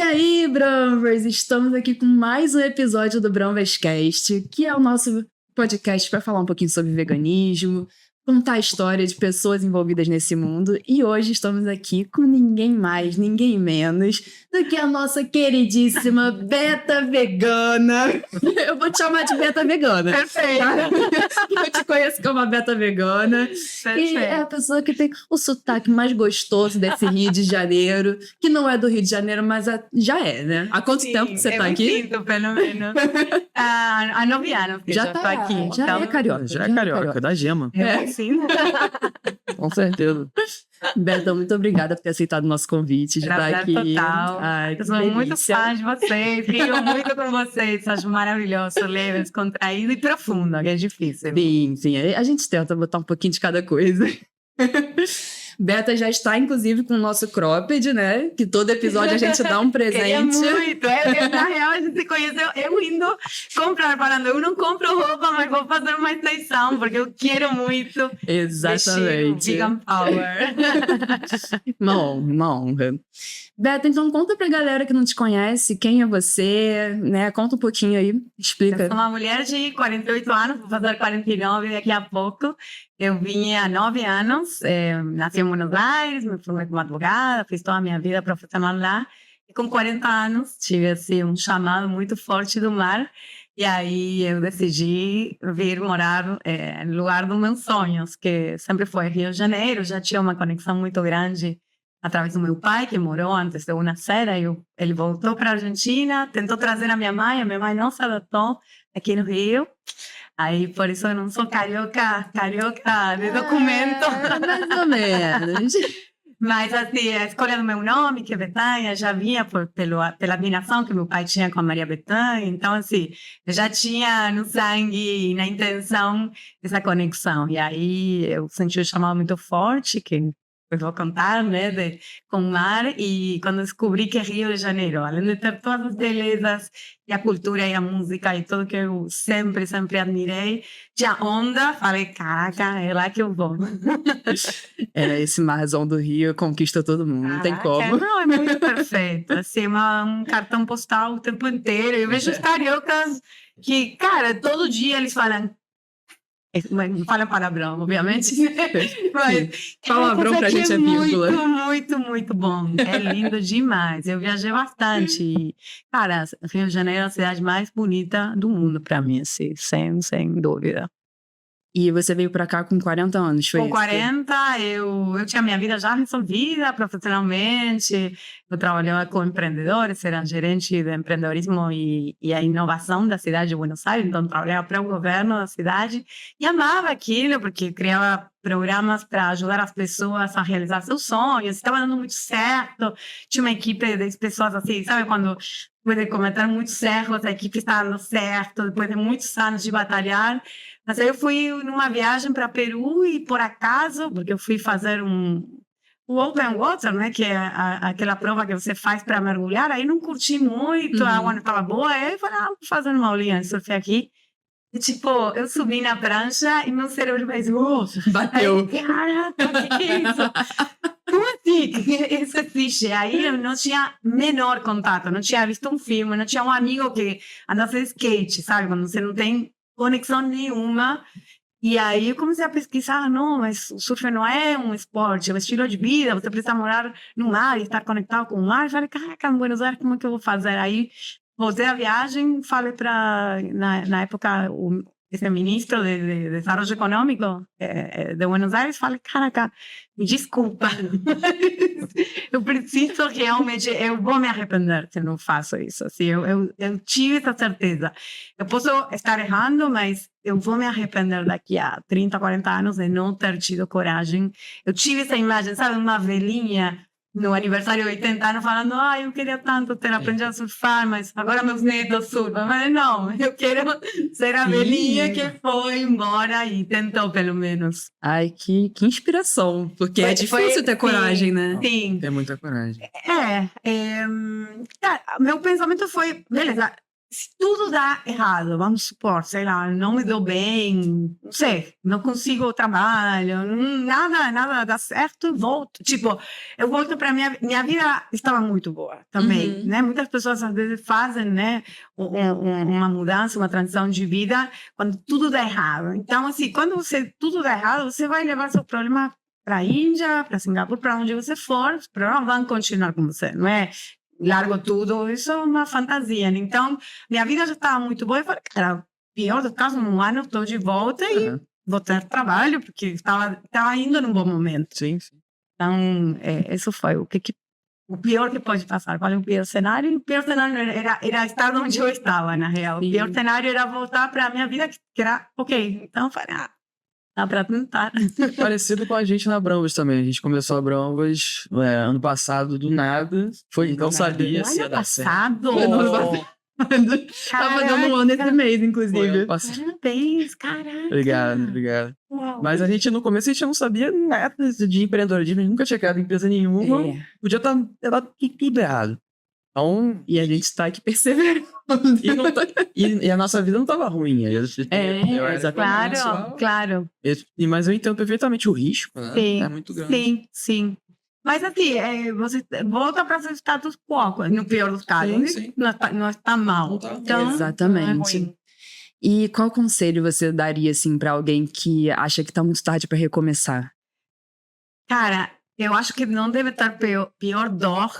aí, Branvers? Estamos aqui com mais um episódio do Branverscast, que é o nosso podcast para falar um pouquinho sobre veganismo, contar a história de pessoas envolvidas nesse mundo. E hoje estamos aqui com ninguém mais, ninguém menos do que a nossa queridíssima Beta Vegana. Eu vou te chamar de Beta Vegana. Perfeito. Eu te conheço como a Beta Vegana. Perfeito. E é a pessoa que tem o sotaque mais gostoso desse Rio de Janeiro, que não é do Rio de Janeiro, mas já é, né? Há quanto tempo que você tá aqui? Eu sinto, pelo menos. Há 9 anos que já tô aqui. Já então, é carioca. Já é carioca, da gema. Eu sinto. Com certeza. Beta, muito obrigada por ter aceitado o nosso convite de estar aqui. Total. Ai, que Eu sou muito delícia. fã de vocês, rio muito com vocês. Acho maravilhoso, leve, descontraído e profundo, que é difícil. Sim. A gente tenta botar um pouquinho de cada coisa. Beta já está, inclusive, com o nosso cropped, né? Que todo episódio a gente dá um presente. Queria muito. Na real, a gente se conheceu eu indo comprar, falando, eu não compro roupa, mas vou fazer uma extensão, porque eu quero muito. Exatamente. Vegan Power. Uma honra. Beta, então conta pra galera que não te conhece, quem é você, né? Conta um pouquinho aí, Eu explica. sou uma mulher de 48 anos, vou fazer 49 daqui a pouco. Eu vim há 9 anos, nasci em Buenos Aires, me formei como advogada, fiz toda a minha vida profissional lá. E com 40 anos tive assim, um chamado muito forte do mar. E aí eu decidi vir morar no lugar dos meus sonhos, que sempre foi Rio de Janeiro. Já tinha uma conexão muito grande através do meu pai, que morou antes de eu nascer. Aí ele voltou para a Argentina, tentou trazer a minha mãe não se adaptou aqui no Rio. Aí, por isso eu não sou carioca de documento. Mais ou menos. Mas, assim, a escolha do meu nome, que é Betânia, já vinha pela admiração que meu pai tinha com a Maria Bethânia. Então, assim, eu já tinha no sangue e na intenção essa conexão. E aí eu senti um chamado muito forte, que eu vou contar, né, com o mar. E quando descobri que Rio de Janeiro, além de ter todas as belezas e a cultura e a música e tudo que eu sempre admirei, tinha onda, falei, caraca, é lá que eu vou. Esse marzão do Rio conquista todo mundo, não tem como. Não, é muito perfeito. Assim, um cartão postal o tempo inteiro. Eu vejo os cariocas que, cara, todo dia eles falam. Não falam palavrão, obviamente. Mas Palavrão pra gente é vírgula. Muito bom. É lindo demais. Eu viajei bastante. E, cara, Rio de Janeiro é a cidade mais bonita do mundo pra mim, assim, sem dúvida. E você veio pra cá com 40 anos, foi Com isso? 40, eu tinha minha vida já resolvida profissionalmente. Eu trabalhava com empreendedores, era gerente de empreendedorismo e a inovação da cidade de Buenos Aires. Então, trabalhava para o governo da cidade e amava aquilo, porque criava programas para ajudar as pessoas a realizar seus sonhos. Estava dando muito certo. Tinha uma equipe de 10 pessoas assim, sabe? Quando depois de cometer muitos erros, a equipe está dando certo, depois de muitos anos de batalhar. Mas aí eu fui numa viagem para Peru e, por acaso, porque eu fui fazer o Open Water, né, que é aquela prova que você faz para mergulhar, aí não curti muito, a água não estava boa, aí eu falei, vou fazer uma aulinha de surf aqui. E, tipo, eu subi na prancha e meu cérebro fez, bateu. Aí, caraca, que é isso? Como assim? Isso existe. Aí eu não tinha menor contato, não tinha visto um filme, não tinha um amigo que andava de skate, sabe? Quando você não tem conexão nenhuma. E aí eu comecei a pesquisar, não, mas o surf não é um esporte, é um estilo de vida, você precisa morar no mar e estar conectado com o mar. Eu falei, caraca, em Buenos Aires, como é que eu vou fazer? Aí voltei a viagem, falei para, na época, esse ministro de Desenvolvimento Econômico de Buenos Aires, falei, caraca, me desculpa, eu preciso realmente, eu vou me arrepender se não faço isso. Assim, eu tive essa certeza. Eu posso estar errando, mas eu vou me arrepender daqui a 30, 40 anos de não ter tido coragem. Eu tive essa imagem, sabe, uma velhinha no aniversário de 80 anos, falando, eu queria tanto ter aprendido a surfar, mas agora meus netos surfam. Eu falei, não, eu quero ser a velhinha que foi embora e tentou, pelo menos. Ai, que inspiração, porque é difícil ter coragem, né? Sim. Tem muita coragem. Cara, meu pensamento foi, beleza, se tudo dá errado, vamos supor, sei lá, não me dou bem, não sei, não consigo o trabalho, nada dá certo, volto. Tipo, eu volto para minha vida estava muito boa também, né? Muitas pessoas às vezes fazem, né, uma mudança, uma transição de vida quando tudo dá errado. Então, assim, quando tudo dá errado, você vai levar seu problema para a Índia, para Singapura, para onde você for, os problemas vão continuar com você, não é? Largo tudo, isso é uma fantasia. Então, minha vida já estava muito boa. Eu falei, cara, pior do caso, um ano estou de volta e vou ter trabalho, porque estava indo num bom momento. Sim. Então, isso foi o pior que pode passar. Qual é o pior cenário? O pior cenário era estar onde eu estava, na real. Sim. O pior cenário era voltar para a minha vida, que era ok. Então, eu falei, dá para tentar. Parecido com a gente na Brambas também. A gente começou a Brambas ano passado, do nada. Não sabia se ia dar certo. Tá fazendo um ano esse mês, inclusive. Parabéns, caralho. Obrigado. Uau. Mas a gente, no começo, a gente não sabia nada de empreendedorismo. A gente nunca tinha criado empresa nenhuma. Podia estar tudo errado. Então, e a gente tá aqui perseverando. E a nossa vida não estava ruim. Claro. Mas eu entendo perfeitamente o risco, né? Sim, é muito grande. Sim. Mas assim, você volta para seu status quo, no pior dos casos. Sim. Não está mal. Então, exatamente. Não é ruim. E qual conselho você daria, assim, para alguém que acha que tá muito tarde para recomeçar? Cara, eu acho que não deve estar pior dor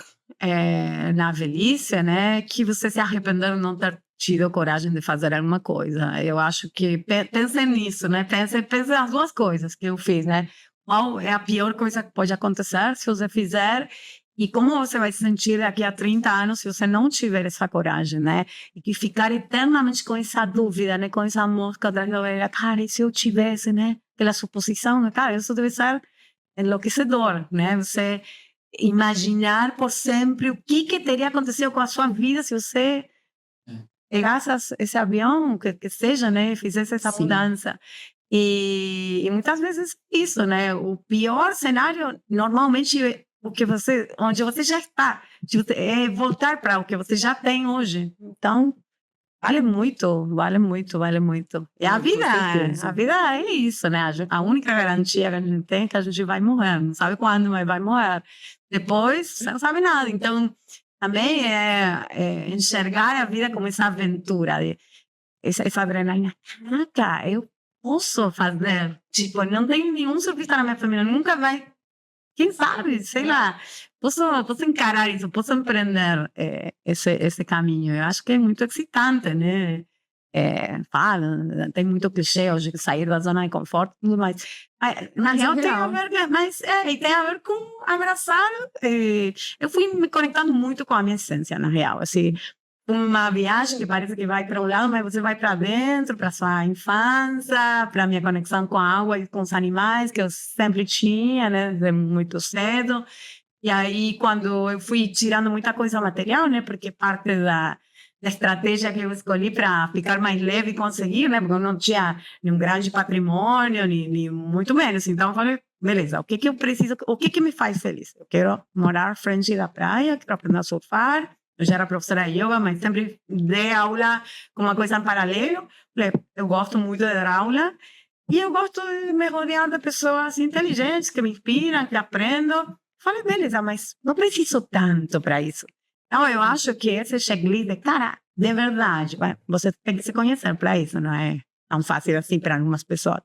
na velhice, né? Que você se arrepender de não ter tido coragem de fazer alguma coisa. Eu acho que pense nisso, né? Pense nas duas coisas que eu fiz, né? Qual é a pior coisa que pode acontecer se você fizer e como você vai se sentir daqui a 30 anos se você não tiver essa coragem, né? E que ficar eternamente com essa dúvida, né? Com essa mosca atrás da orelha. Cara, e se eu tivesse, né? Pela suposição, né? Cara, isso deve ser enlouquecedor, né? Você imaginar por sempre o que teria acontecido com a sua vida se você pegasse esse avião, que seja, né? Fizesse essa mudança. E muitas vezes isso, né? O pior cenário, normalmente, onde você já está, é voltar para o que você já tem hoje. Então, vale muito. E a vida é isso, né? A única garantia que a gente tem é que a gente vai morrer. Não sabe quando, mas vai morrer. Depois, você não sabe nada. Então, também é enxergar a vida como essa aventura, essa adrenalina. Caraca, eu posso fazer. Tipo, não tenho nenhum surfista na minha família, nunca vai. Quem sabe, sei lá. Posso encarar isso, posso empreender esse caminho. Eu acho que é muito excitante, né? Tem muito clichê hoje que sair da zona de conforto, tudo mais. Na real, tem a ver, e tem a ver com abraçar. Eu fui me conectando muito com a minha essência, na real. Assim, uma viagem que parece que vai para um lado, mas você vai para dentro, para sua infância, para minha conexão com a água e com os animais, que eu sempre tinha, né, desde muito cedo. E aí, quando eu fui tirando muita coisa material, né, porque parte da estratégia que eu escolhi para ficar mais leve e conseguir, né, porque eu não tinha nenhum grande patrimônio, nem muito menos. Então, eu falei, beleza, o que eu preciso, o que me faz feliz? Eu quero morar frente da praia, quero aprender a surfar. Eu já era professora de yoga, mas sempre dei aula com uma coisa em paralelo. Eu gosto muito de dar aula e eu gosto de me rodear de pessoas inteligentes que me inspiram, que aprendo. Falei, beleza, mas não preciso tanto para isso. Então, eu acho que esse checklist, cara, de verdade, você tem que se conhecer para isso, não é tão fácil assim para algumas pessoas.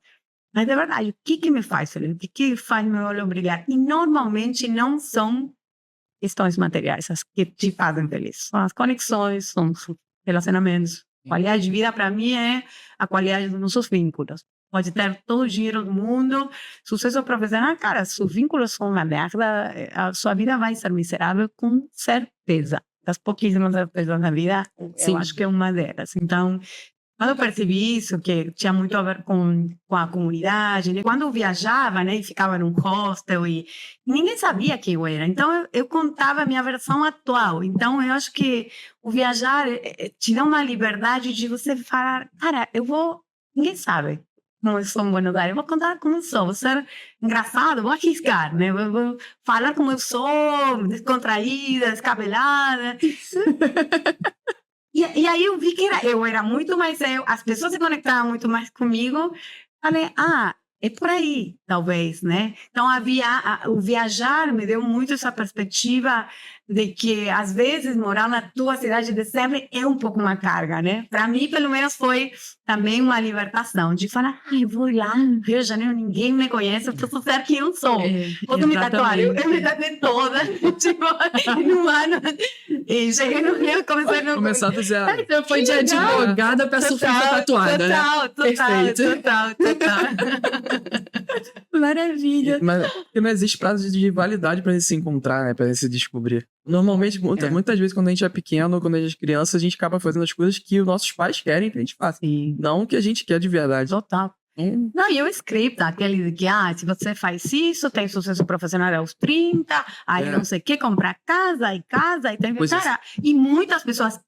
Mas, de verdade, o que me faz feliz? O que faz meu olho brilhar? E, normalmente, não são questões materiais, as que te fazem feliz. São as conexões, são os relacionamentos. Qualidade de vida, para mim, é a qualidade dos nossos vínculos. Pode ter todo o dinheiro do mundo, sucesso profissional, cara, seus vínculos são uma merda, a sua vida vai ser miserável com certeza. Das pouquíssimas pessoas na vida, eu acho que é uma delas. Então, quando eu percebi isso, que tinha muito a ver com a comunidade, né? Quando eu viajava, né, e ficava num hostel e ninguém sabia quem eu era. Então, eu contava a minha versão atual. Então, eu acho que o viajar te dá uma liberdade de você falar, cara, ninguém sabe como eu sou em Buenos Aires, eu vou contar como eu sou, vou ser engraçado, vou arriscar, né? Vou falar como eu sou, descontraída, descabelada. E aí eu vi que eu era muito mais eu, as pessoas se conectavam muito mais comigo. Falei, é por aí, talvez, né? Então, o viajar me deu muito essa perspectiva de que, às vezes, morar na tua cidade de sempre é um pouco uma carga, né? Para mim, pelo menos, foi também uma libertação de falar, vou lá no Rio de Janeiro, ninguém me conhece, eu preciso ser quem eu sou. Posso me tatuar? Eu me tatuei toda, tipo, num ano. E cheguei no Rio e comecei a... Começar do zero. Então foi de advogada pra surfista tatuada, né? Total. Maravilha. Mas porque não existe prazo de validade pra gente se encontrar, né? Pra gente se descobrir. Normalmente, muitas vezes, quando a gente é pequeno, quando a gente é criança, a gente acaba fazendo as coisas que os nossos pais querem que a gente faça. Sim. Não o que a gente quer de verdade. Total. Não, e o script, aquele de que, se você faz isso, tem sucesso profissional aos 30, aí não sei o que, comprar casa, e tem que... Cara, e muitas pessoas,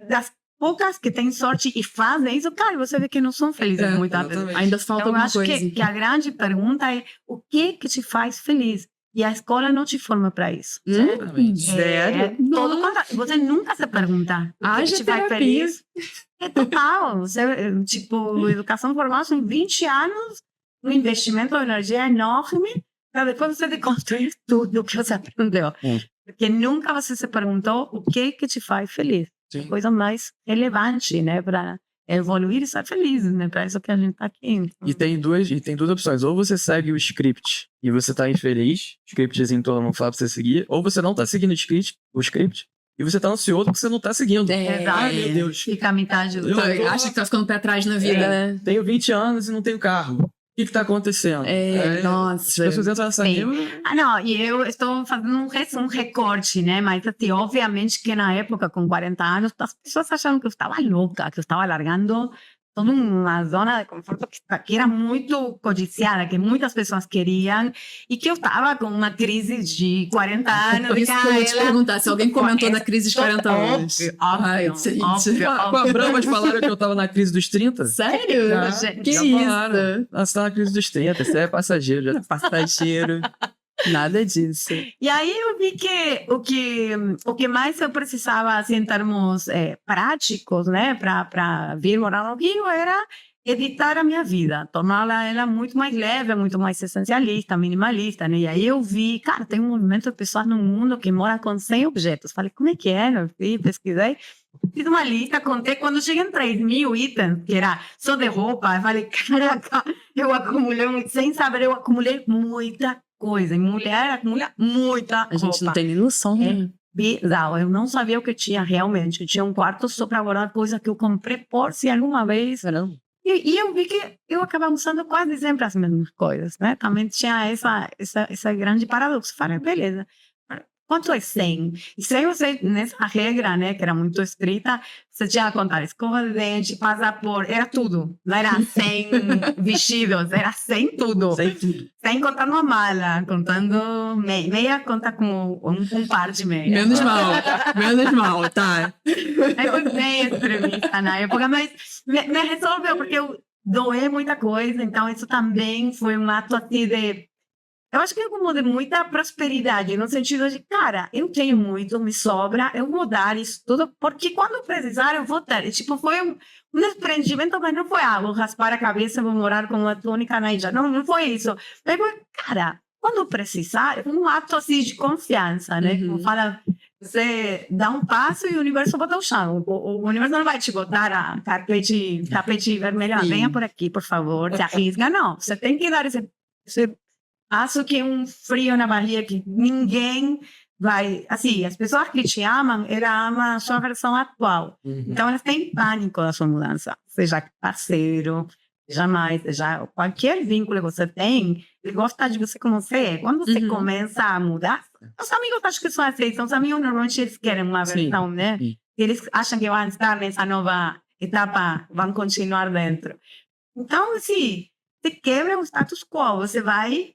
das poucas que têm sorte e fazem isso, cara, você vê que não são felizes muitas vezes. Ainda falta então, alguma acho coisa. que a grande pergunta é, o que te faz feliz? E a escola não te forma para isso. Sério? Todo contrário. Você nunca se pergunta o que te faz feliz. É total. Você, tipo, educação formal são 20 anos, um investimento de energia enorme, para depois você deconstruir tudo o que você aprendeu. Porque nunca você se perguntou o que te faz feliz. Sim. A coisa mais relevante, né, para evoluir e ser feliz, né, para isso que a gente está aqui. Então. E tem duas opções. Ou você segue o script e você tá infeliz, o scriptzinho todo mundo fala pra você seguir, ou você não tá seguindo o script, e você tá ansioso porque você não tá seguindo. Ai, meu Deus. Fica a metade do... Acha que tá ficando pé atrás na vida, né? Tenho 20 anos e não tenho carro. O que tá acontecendo? Nossa. As pessoas entram nessa nível. Não, e eu estou fazendo um recorte, né? Mas, assim, obviamente que na época, com 40 anos, as pessoas acharam que eu estava louca, que eu estava largando toda uma zona de conforto que era muito codiciada, que muitas pessoas queriam, e que eu estava com uma crise de 40 anos. Por isso que eu ia te perguntar se alguém comentou da crise de 40 anos. Óbvio. Com a Brahma falaram que eu tava na crise dos 30? Sério? Que já isso? falaram. Você tá na crise dos 30, você é passageiro. Já passageiro. Nada disso. E aí eu vi que o que mais eu precisava, assim, em termos práticos, né, para vir morar no Rio, era editar a minha vida, torná-la ela muito mais leve, muito mais essencialista, minimalista, né? E aí eu vi, cara, tem um movimento de pessoas no mundo que moram com 100 objetos. Falei, como é que é? Eu fui, pesquisei, fiz uma lista, contei, quando cheguei em 3.000 itens, que era só de roupa, eu falei, caraca, eu acumulei, sem saber, eu acumulei muita coisa. E mulher acumula muita roupa. A gente não tem nem noção, né? Bizarro. Eu não sabia o que tinha realmente. Eu tinha um quarto só para guardar coisa que eu comprei por se alguma vez. E eu vi que eu acabava usando quase sempre as mesmas coisas, né? Também tinha essa grande paradoxo. Falei, beleza. Quanto é 100? E sem você, nessa regra, né, que era muito estrita, você tinha que contar escova de dente, passaporte, era tudo. Não era 100 vestidos, era 100 tudo. 100 contando a mala, contando meia. Meia conta como um par de meia. Menos mal, tá. Aí foi bem extremista na época, mas me resolveu, porque eu doei muita coisa, então isso também foi um ato assim de... Eu acho que é como de muita prosperidade, no sentido de, cara, eu tenho muito, me sobra, eu vou dar isso tudo, porque quando precisar eu vou ter. E, tipo, foi um desprendimento, mas não foi, vou raspar a cabeça, vou morar com uma túnica na ilha. Não foi isso. Aí foi, cara, quando precisar, é um ato assim de confiança, né? Como fala, você dá um passo e o universo bota o chão. O universo não vai te botar a tapete vermelho, venha por aqui, por favor, te arrisca. Não, você tem que dar esse acho que um frio na barriga que ninguém vai... Assim, as pessoas que te amam, elas amam a sua versão atual. Então, elas têm pânico da sua mudança. Seja parceiro, seja qualquer vínculo que você tem, ele gosta de você como você é. Quando você começa a mudar, os amigos acho que são assim. Os amigos, normalmente, eles querem uma versão, né? Eles acham que vão estar nessa nova etapa, vão continuar dentro. Então, assim, você quebra o status quo, você vai...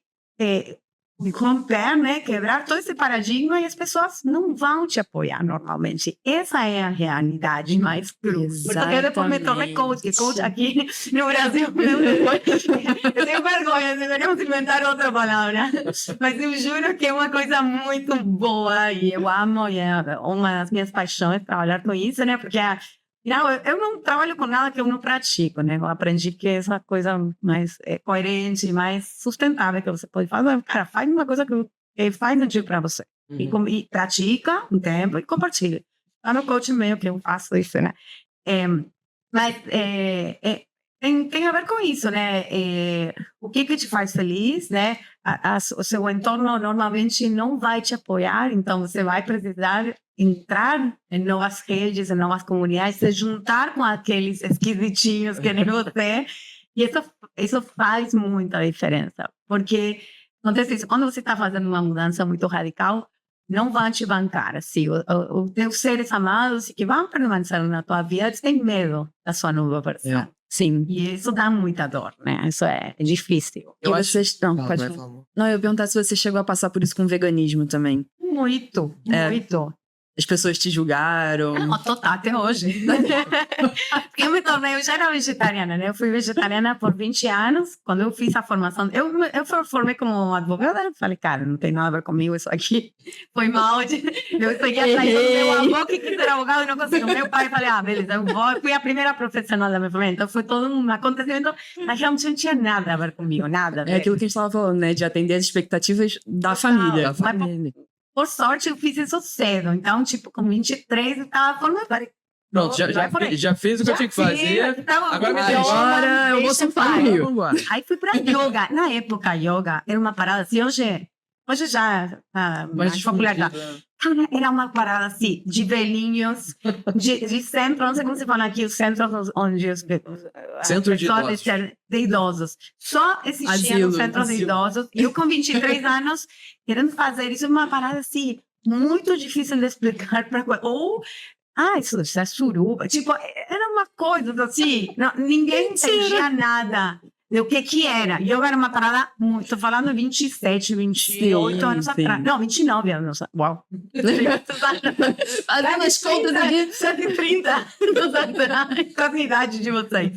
romper, né, quebrar todo esse paradigma e as pessoas não vão te apoiar normalmente. Essa é a realidade mais crua. Porque eu depois me tornei coach, que coach aqui no Brasil, eu tenho vergonha, deveríamos inventar outra palavra. Mas eu juro que é uma coisa muito boa e eu amo, e é uma das minhas paixões trabalhar com isso, né, porque não, eu não trabalho com nada que eu não pratico, né? Eu aprendi que essa coisa mais coerente, mais sustentável que você pode fazer. Cara, faz uma coisa que faz sentido para você. E pratica um tempo e compartilha. Lá no coaching meio que eu faço isso, né? Mas tem a ver com isso, né? O que te faz feliz, né? O seu entorno normalmente não vai te apoiar, então você vai precisar entrar em novas redes, em novas comunidades, se juntar com aqueles esquisitinhos que nem você, e isso faz muita diferença, porque acontece isso, quando você está fazendo uma mudança muito radical, não vão te bancar, assim, os teus seres amados que vão permanecer na tua vida, eles têm medo da sua nova versão. Sim. E isso dá muita dor, né? Isso é difícil. Não, pode falar. Não, eu ia perguntar se você chegou a passar por isso com veganismo também. Muito. As pessoas te julgaram? Não, total, até hoje. Porque eu já era vegetariana, né? Eu fui vegetariana por 20 anos. Quando eu fiz a formação, eu formei como advogada, eu falei, cara, não tem nada a ver comigo isso aqui. Foi mal. Eu segui atrás do meu avô que quis ser advogado e não conseguiu. Meu pai, falei, beleza, eu fui a primeira profissional da minha família. Então foi todo um acontecimento, mas realmente não tinha nada a ver comigo, nada. É aquilo que a gente estava falando, né? De atender as expectativas da família. Por sorte, eu fiz isso cedo. Então, tipo, com 23, eu estava formando. Pronto, já fez o que eu tinha que fazer. Então, agora eu vou surfar no Rio. Aí fui para yoga. Na época, yoga era uma parada assim. Hoje já mais popularidade. Cara, era uma parada assim, de velhinhos, de centro, não sei como se fala aqui, os centros onde os centro de idosos. Só existia no centro de idosos. E eu, com 23 anos, querendo fazer isso, uma parada assim, muito difícil de explicar para ou isso é suruba. Tipo, era uma coisa assim, ninguém entendia nada do que era. Yoga era uma parada, estou falando 27, 28 anos atrás. Não, 29 anos. Uau. Fazendo as contas aqui. 130 anos atrás, com a idade de vocês.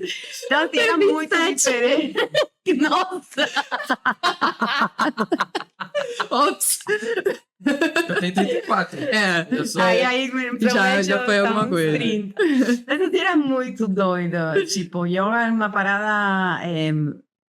Então, assim, era muito diferente. Nossa! Ops! Eu tenho 34. Eu sou... Aí já foi alguma coisa. 30. Mas era muito doido. Tipo, yoga era uma parada...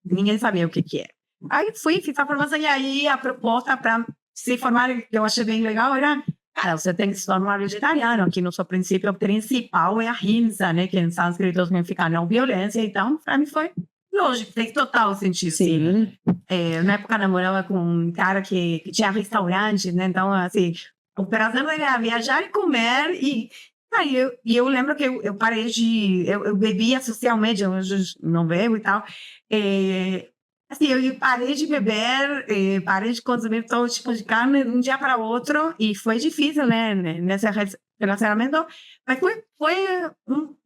ninguém sabia o que era. Aí fiz a formação e aí a proposta para se formar, que eu achei bem legal, era... Cara, você tem que se tornar vegetariano. Aqui no seu princípio principal é a ahimsa, né? Que em sânscrito significa não violência. Então, para mim foi... Lógico, fez total sentido. Sim. Na época, namorava com um cara que tinha restaurante, né? Então, assim, o prazer era viajar e comer. E aí, eu lembro que eu parei de... Eu bebia socialmente, eu não bebo e tal. Assim, eu parei de beber, parei de consumir todo tipo de carne de um dia para outro. E foi difícil, né? Nesse relacionamento. Mas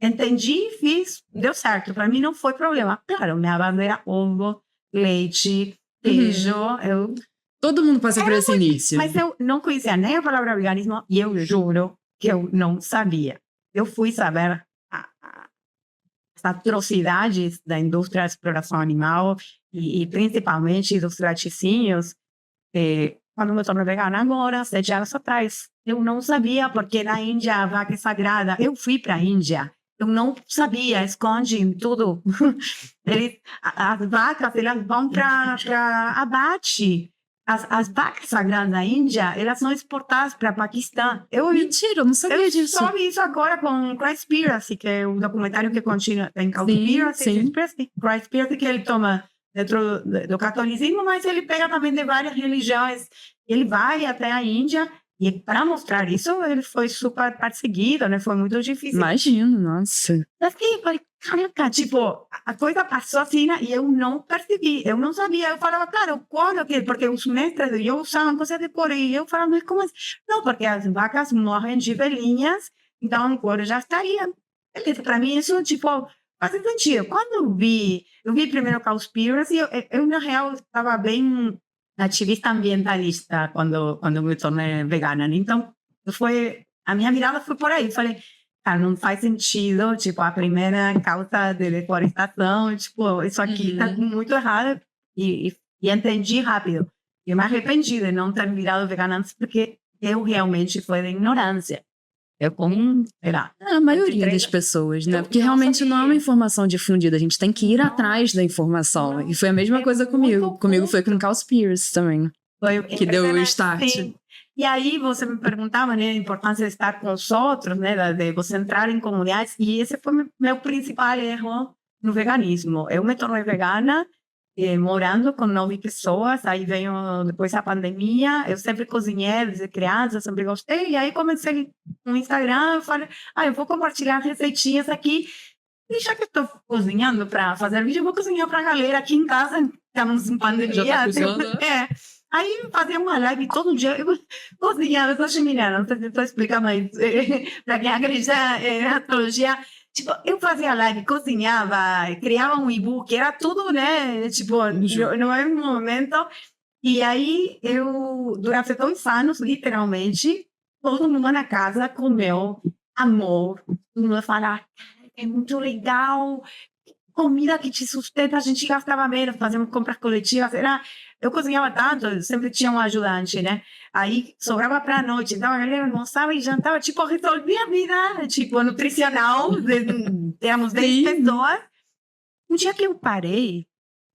entendi, fiz, deu certo. Para mim não foi problema. Claro, minha bandeira, ovo, leite, queijo. Todo mundo passa por esse início. Mas eu não conhecia nem a palavra veganismo e eu juro que eu não sabia. Eu fui saber as atrocidades da indústria de exploração animal e principalmente dos laticínios quando me tornei vegana agora, 7 anos atrás. Eu não sabia porque na Índia a vaca é sagrada. Eu fui para a Índia. Eu não sabia, escondem tudo. As vacas, elas vão para abate. As vacas sagradas da Índia, elas são exportadas para Paquistão. Mentira, eu não sabia disso. Eu soube isso agora com Cowspiracy, que é um documentário que continua em Cowspiracy, que ele toma dentro do catolicismo, mas ele pega também de várias religiões. Ele vai até a Índia e para mostrar isso, ele foi super perseguido, né? Foi muito difícil. Imagino, nossa. Eu falei, caraca, tipo, a coisa passou assim, né? E eu não percebi, eu não sabia. Eu falava, cara, o couro aqui, porque os mestres de yoga usavam coisa de couro. E eu falava, mas como assim? Não, porque as vacas morrem de velhinhas, então o couro já estaria. Para mim, isso, tipo, faz sentido. Quando eu vi primeiro Cowspiracy, eu na real estava bem ativista ambientalista quando me tornei vegana. Então, a minha virada foi por aí. Falei, cara, não faz sentido, tipo, a primeira causa de deforestação, tipo, isso aqui tá muito errado. E entendi rápido. E me arrependi de não ter virado vegana antes, porque eu realmente foi da ignorância. Eu como, sei lá. A maioria das pessoas, né? Porque realmente não é uma informação difundida. A gente tem que ir atrás da informação. E foi a mesma coisa comigo. Comigo foi com o Cowspiracy também. Foi que deu o start. Sim. E aí você me perguntava, né, a importância de estar com os outros, né, de você entrar em comunidades. E esse foi meu principal erro no veganismo. Eu me tornei vegana morando com 9 pessoas, aí veio depois a pandemia, eu sempre cozinhei desde criança, sempre gostei, e aí comecei no Instagram, falei, eu vou compartilhar receitinhas aqui, e já que estou cozinhando para fazer vídeo, eu vou cozinhar para a galera aqui em casa, estamos em pandemia. Já tá cozinhando? Aí fazia uma live todo dia, eu cozinhava, eu sou não sei se estou explicando, mas para quem acredita em astrologia, tipo, eu fazia live, cozinhava, criava um e-book, era tudo, né? Tipo, no mesmo momento. E aí, durante 2 anos, literalmente, todo mundo na casa comeu amor. Todo mundo falava, é muito legal, comida que te sustenta, a gente gastava menos, fazíamos compras coletivas, eu cozinhava tanto, eu sempre tinha um ajudante, né? Aí sobrava para a noite, então a galera almoçava e jantava, tipo, resolvia a vida, tipo, nutricional, temos 10 pessoas. Um dia que eu parei,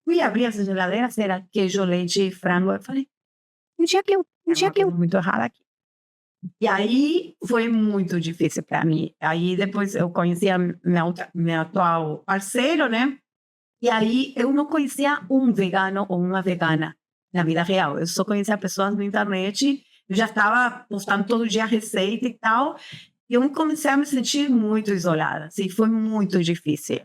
fui abrir essa geladeira, era queijo, leite, frango, eu falei, um dia que eu muito errado aqui. E aí foi muito difícil para mim. Aí depois eu conhecia meu atual parceiro, né? E aí eu não conhecia um vegano ou uma vegana na vida real. Eu só conhecia pessoas na internet. Eu já estava postando todo dia receita e tal. E eu comecei a me sentir muito isolada. Assim, foi muito difícil.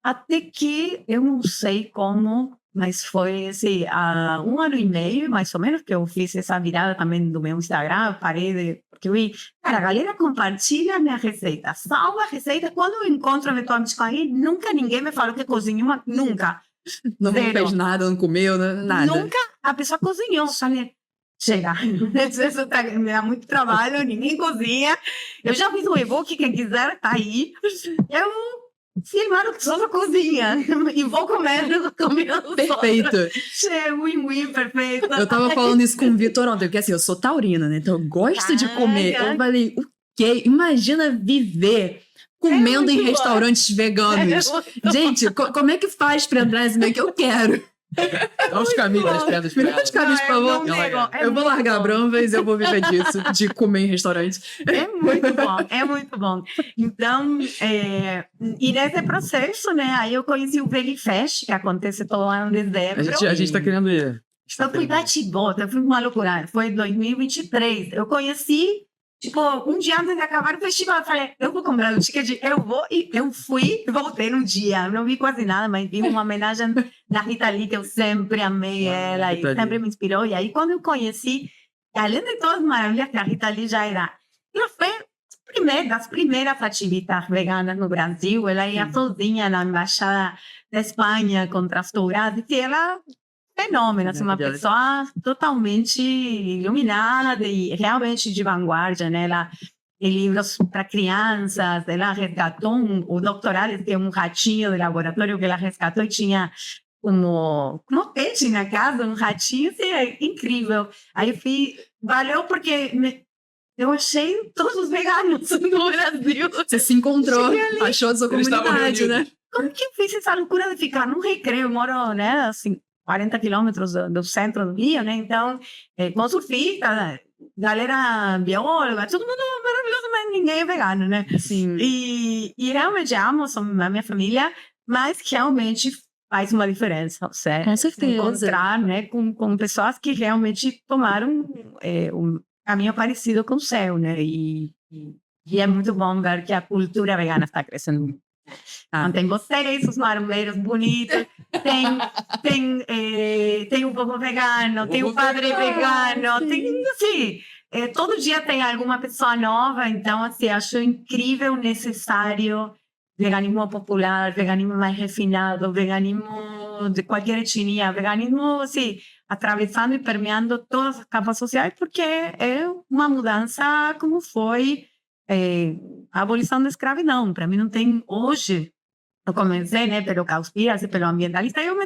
Até que eu não sei como, mas foi assim, há 1 ano e meio, mais ou menos, que eu fiz essa virada também do meu Instagram. Parei porque eu vi, cara, a galera compartilha minha receita, salva a receita. Quando eu encontro eventualmente com alguém, nunca ninguém me falou que cozinhou, nunca. Não fez nada, não comeu, nada. Nunca a pessoa cozinhou. Falei, chega, isso me dá muito trabalho, ninguém cozinha. Eu já fiz um e-book, quem quiser tá aí. Eu filmaram só na cozinha e vou comer perfeito. Win-win, perfeito. Eu tava falando isso com o Vitor ontem, porque assim, eu sou taurina, né? Então eu gosto de comer. Eu falei, o quê? Imagina viver comendo em restaurantes veganos. Gente, como é que faz pra entrar nesse meio que eu quero? Dá os caminhos das pedras pra Me dá os caminhos, por favor. Eu vou largar a Bramvas, eu vou viver disso, de comer em restaurantes. É muito bom. Então, e nesse processo, né, aí eu conheci o VegFest, que acontece todo ano em dezembro. A gente tá querendo ir. Eu fui bate-volta, eu fui uma loucura. Foi em 2023. Eu conheci, tipo, um dia antes de acabar o festival, eu falei, eu vou comprar o ticket, eu vou, e eu fui, voltei no dia. Eu não vi quase nada, mas vi uma homenagem da Rita Lee, que eu sempre amei ela, e sempre me inspirou. E aí, quando eu conheci, além de todas as maravilhas que a Rita Lee já era, ela foi das primeiras ativistas veganas no Brasil. Ela ia sozinha na embaixada da Espanha contra as touradas, e ela... fenômeno, assim, uma pessoa totalmente iluminada e realmente de vanguarda, né? Ela tem livros para crianças, ela resgatou o Dr. Alice, que é um ratinho de laboratório que ela resgatou e tinha como pet na casa, um ratinho, assim, é incrível. Aí eu fui, valeu porque eu achei todos os veganos no Brasil. Você se encontrou, achou a sua comunidade, né? Como que eu fiz essa loucura de ficar no Recreio? Eu moro, né, assim, 40 quilômetros do centro do Rio, né? Então, com surfista, galera bióloga, todo mundo maravilhoso, mas ninguém é vegano, né? Sim. E realmente amo a minha família, mas realmente faz uma diferença, certo? Com certeza. Encontrar, né, com pessoas que realmente tomaram um caminho parecido com o seu, né? E é muito bom ver que a cultura vegana está crescendo. Tem vocês, os marombeiros bonitos, tem o povo vegano, tem o padre vegano, tem, assim, todo dia tem alguma pessoa nova. Então, assim, acho incrível, necessário, veganismo popular, veganismo mais refinado, veganismo de qualquer etnia, veganismo, assim, atravessando e permeando todas as capas sociais, porque é uma mudança como foi a abolição da escravidão. Para mim não tem hoje. Eu comecei, né, pelo Cowspiracy, pelo ambientalista, e eu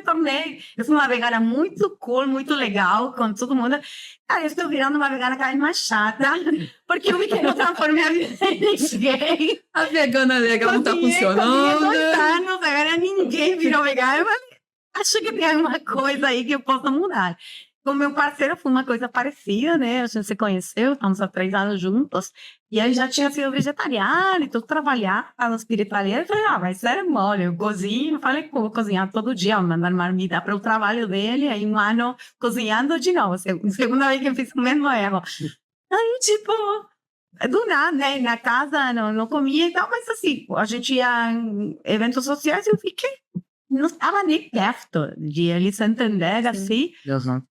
fui uma vegana muito cool, muito legal, com todo mundo. Cara, eu estou virando uma vegana cada vez mais chata, porque eu vi que não transformei a vida de ninguém. A vegana legal não tá funcionando. Cozinhei 2 anos, agora ninguém virou vegana, mas acho que tem uma coisa aí que eu posso mudar. Com meu parceiro foi uma coisa parecida, né? A gente se conheceu, estamos há 3 anos juntos, e ele já tinha sido vegetariano e tudo, trabalhar na espiritualidade. Eu falei, vai ser mole, eu cozinho. Eu falei que vou cozinhar todo dia, vou mandar marmita para o trabalho dele, aí 1 ano cozinhando de novo. Segunda vez que eu fiz o mesmo erro. Aí, tipo, do nada, né? Na casa não comia e tal, mas assim, a gente ia em eventos sociais e eu fiquei. Não estava nem perto de eles entender assim.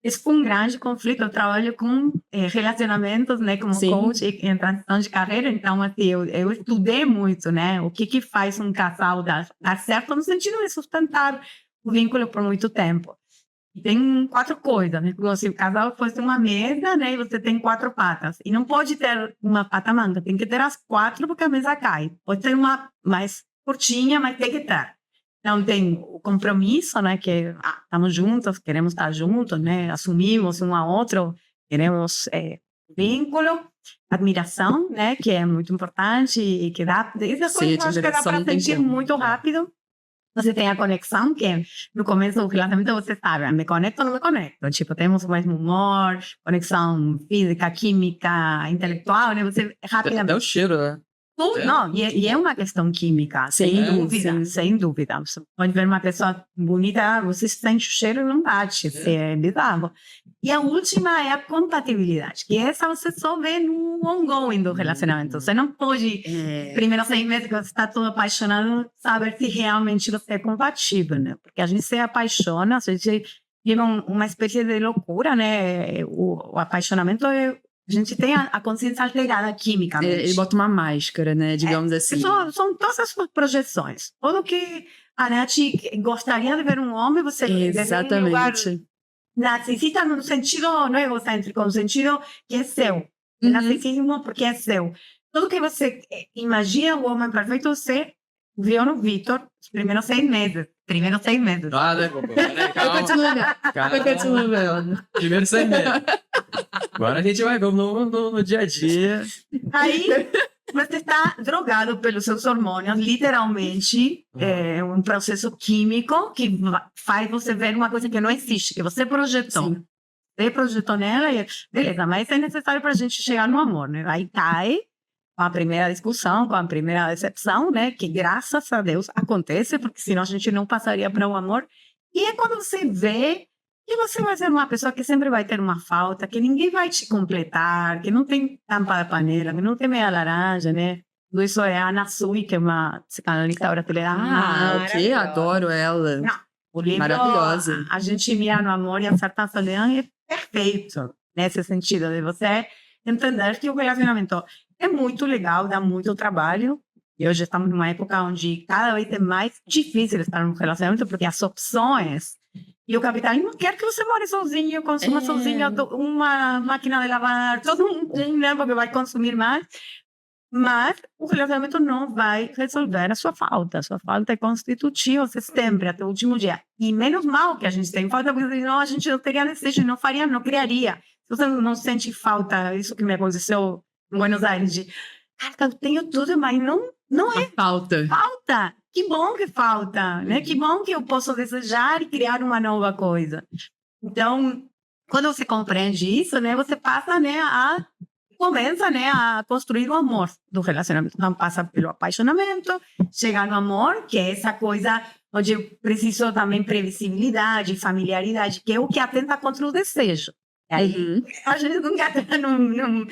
Isso foi um grande conflito. Eu trabalho com relacionamentos, né, como coach em transição de carreira. Então, assim, eu estudei muito, né, o que faz um casal dar certo no sentido de sustentar o vínculo por muito tempo. E tem 4 coisas, né? Como se o casal fosse uma mesa, né, e você tem 4 patas. E não pode ter uma pata manca, tem que ter as 4 porque a mesa cai. Pode ter uma mais curtinha, mas tem que ter. Então, tem o compromisso, né, que estamos juntos, queremos estar juntos, né, assumimos um ao outro, queremos vínculo, admiração, né, que é muito importante e que dá, essas coisas acho que dá para sentir muito rápido. Você tem a conexão, que no começo do relacionamento você sabe, me conecto ou não me conecto. Tipo, temos o mesmo humor, conexão física, química, intelectual, né, você rapidamente... Até o cheiro, né? Não, e é uma questão química, sem dúvida, sem dúvida. Você pode ver uma pessoa bonita, você sente o cheiro e não bate, é bizarro. E a última é a compatibilidade, que essa você só vê no ongoing do relacionamento. Você não pode, primeiro 6 meses que você está todo apaixonado, saber se realmente você é compatível, né? Porque a gente se apaixona, a gente vive uma espécie de loucura, né? O apaixonamento é... A gente tem a consciência alterada quimicamente. Ele bota uma máscara, né? Digamos assim. São todas as suas projeções. Tudo que a Nath gostaria de ver um homem, você exatamente. Vê um lugar narcisista no sentido não egocêntrico, no sentido que é seu. Narcisismo porque é seu. Tudo que você imagina o homem perfeito, você viu no Vitor os primeiros 6 meses. Primeiro 6 meses. Ah, né, Eu continuo vendo. Primeiro 6 meses. Agora a gente vai ver no dia a dia. Aí você está drogado pelos seus hormônios, literalmente. É um processo químico que faz você ver uma coisa que não existe, que você projetou. Sim. Você projetou nela e beleza, mas é necessário para a gente chegar no amor, né? Aí cai com a primeira discussão, com a primeira decepção, né? Que graças a Deus acontece, porque senão a gente não passaria para o amor. E é quando você vê que você vai ser uma pessoa que sempre vai ter uma falta, que ninguém vai te completar, que não tem tampa de panela, que não tem meia laranja, né? Isso é a Ana Sui, que é uma psicanalista brasileira. Ok, adoro ela. Não, o livro, maravilhosa. A gente mira no amor e acerta a solidão é perfeito nesse sentido de você entender que o relacionamento é muito legal, dá muito trabalho. E hoje estamos numa época onde cada vez é mais difícil estar num relacionamento, porque as opções... E o capitalismo quer que você more sozinho, consuma sozinho uma máquina de lavar, todo um, né, porque vai consumir mais. Mas o relacionamento não vai resolver a sua falta. A sua falta é constitutiva, você sempre, até o último dia. E menos mal que a gente tem falta, porque senão a gente não teria desejo, não faria, não criaria. Se você não sente falta, isso que me aconteceu em Buenos Aires, de, cara, eu tenho tudo, mas não é Falta. Falta. Que bom que falta, né? Que bom que eu posso desejar e criar uma nova coisa. Então, quando você compreende isso, né, você passa, né, começa, né, a construir o amor do relacionamento. Então, passa pelo apaixonamento, chega no amor, que é essa coisa onde eu preciso também previsibilidade, familiaridade, que é o que atenta contra o desejo. Aí, a gente nunca está num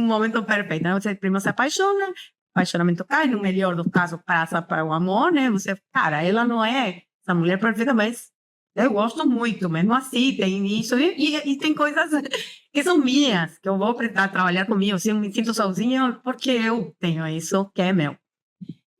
momento perfeito. Né? Você primeiro se apaixona, apaixonamento cai, no melhor dos casos passa para o amor, né? Você, cara, ela não é essa mulher perfeita, mas eu gosto muito, mesmo assim, tem isso, e tem coisas que são minhas, que eu vou precisar trabalhar comigo, assim, eu me sinto sozinha porque eu tenho isso que é meu.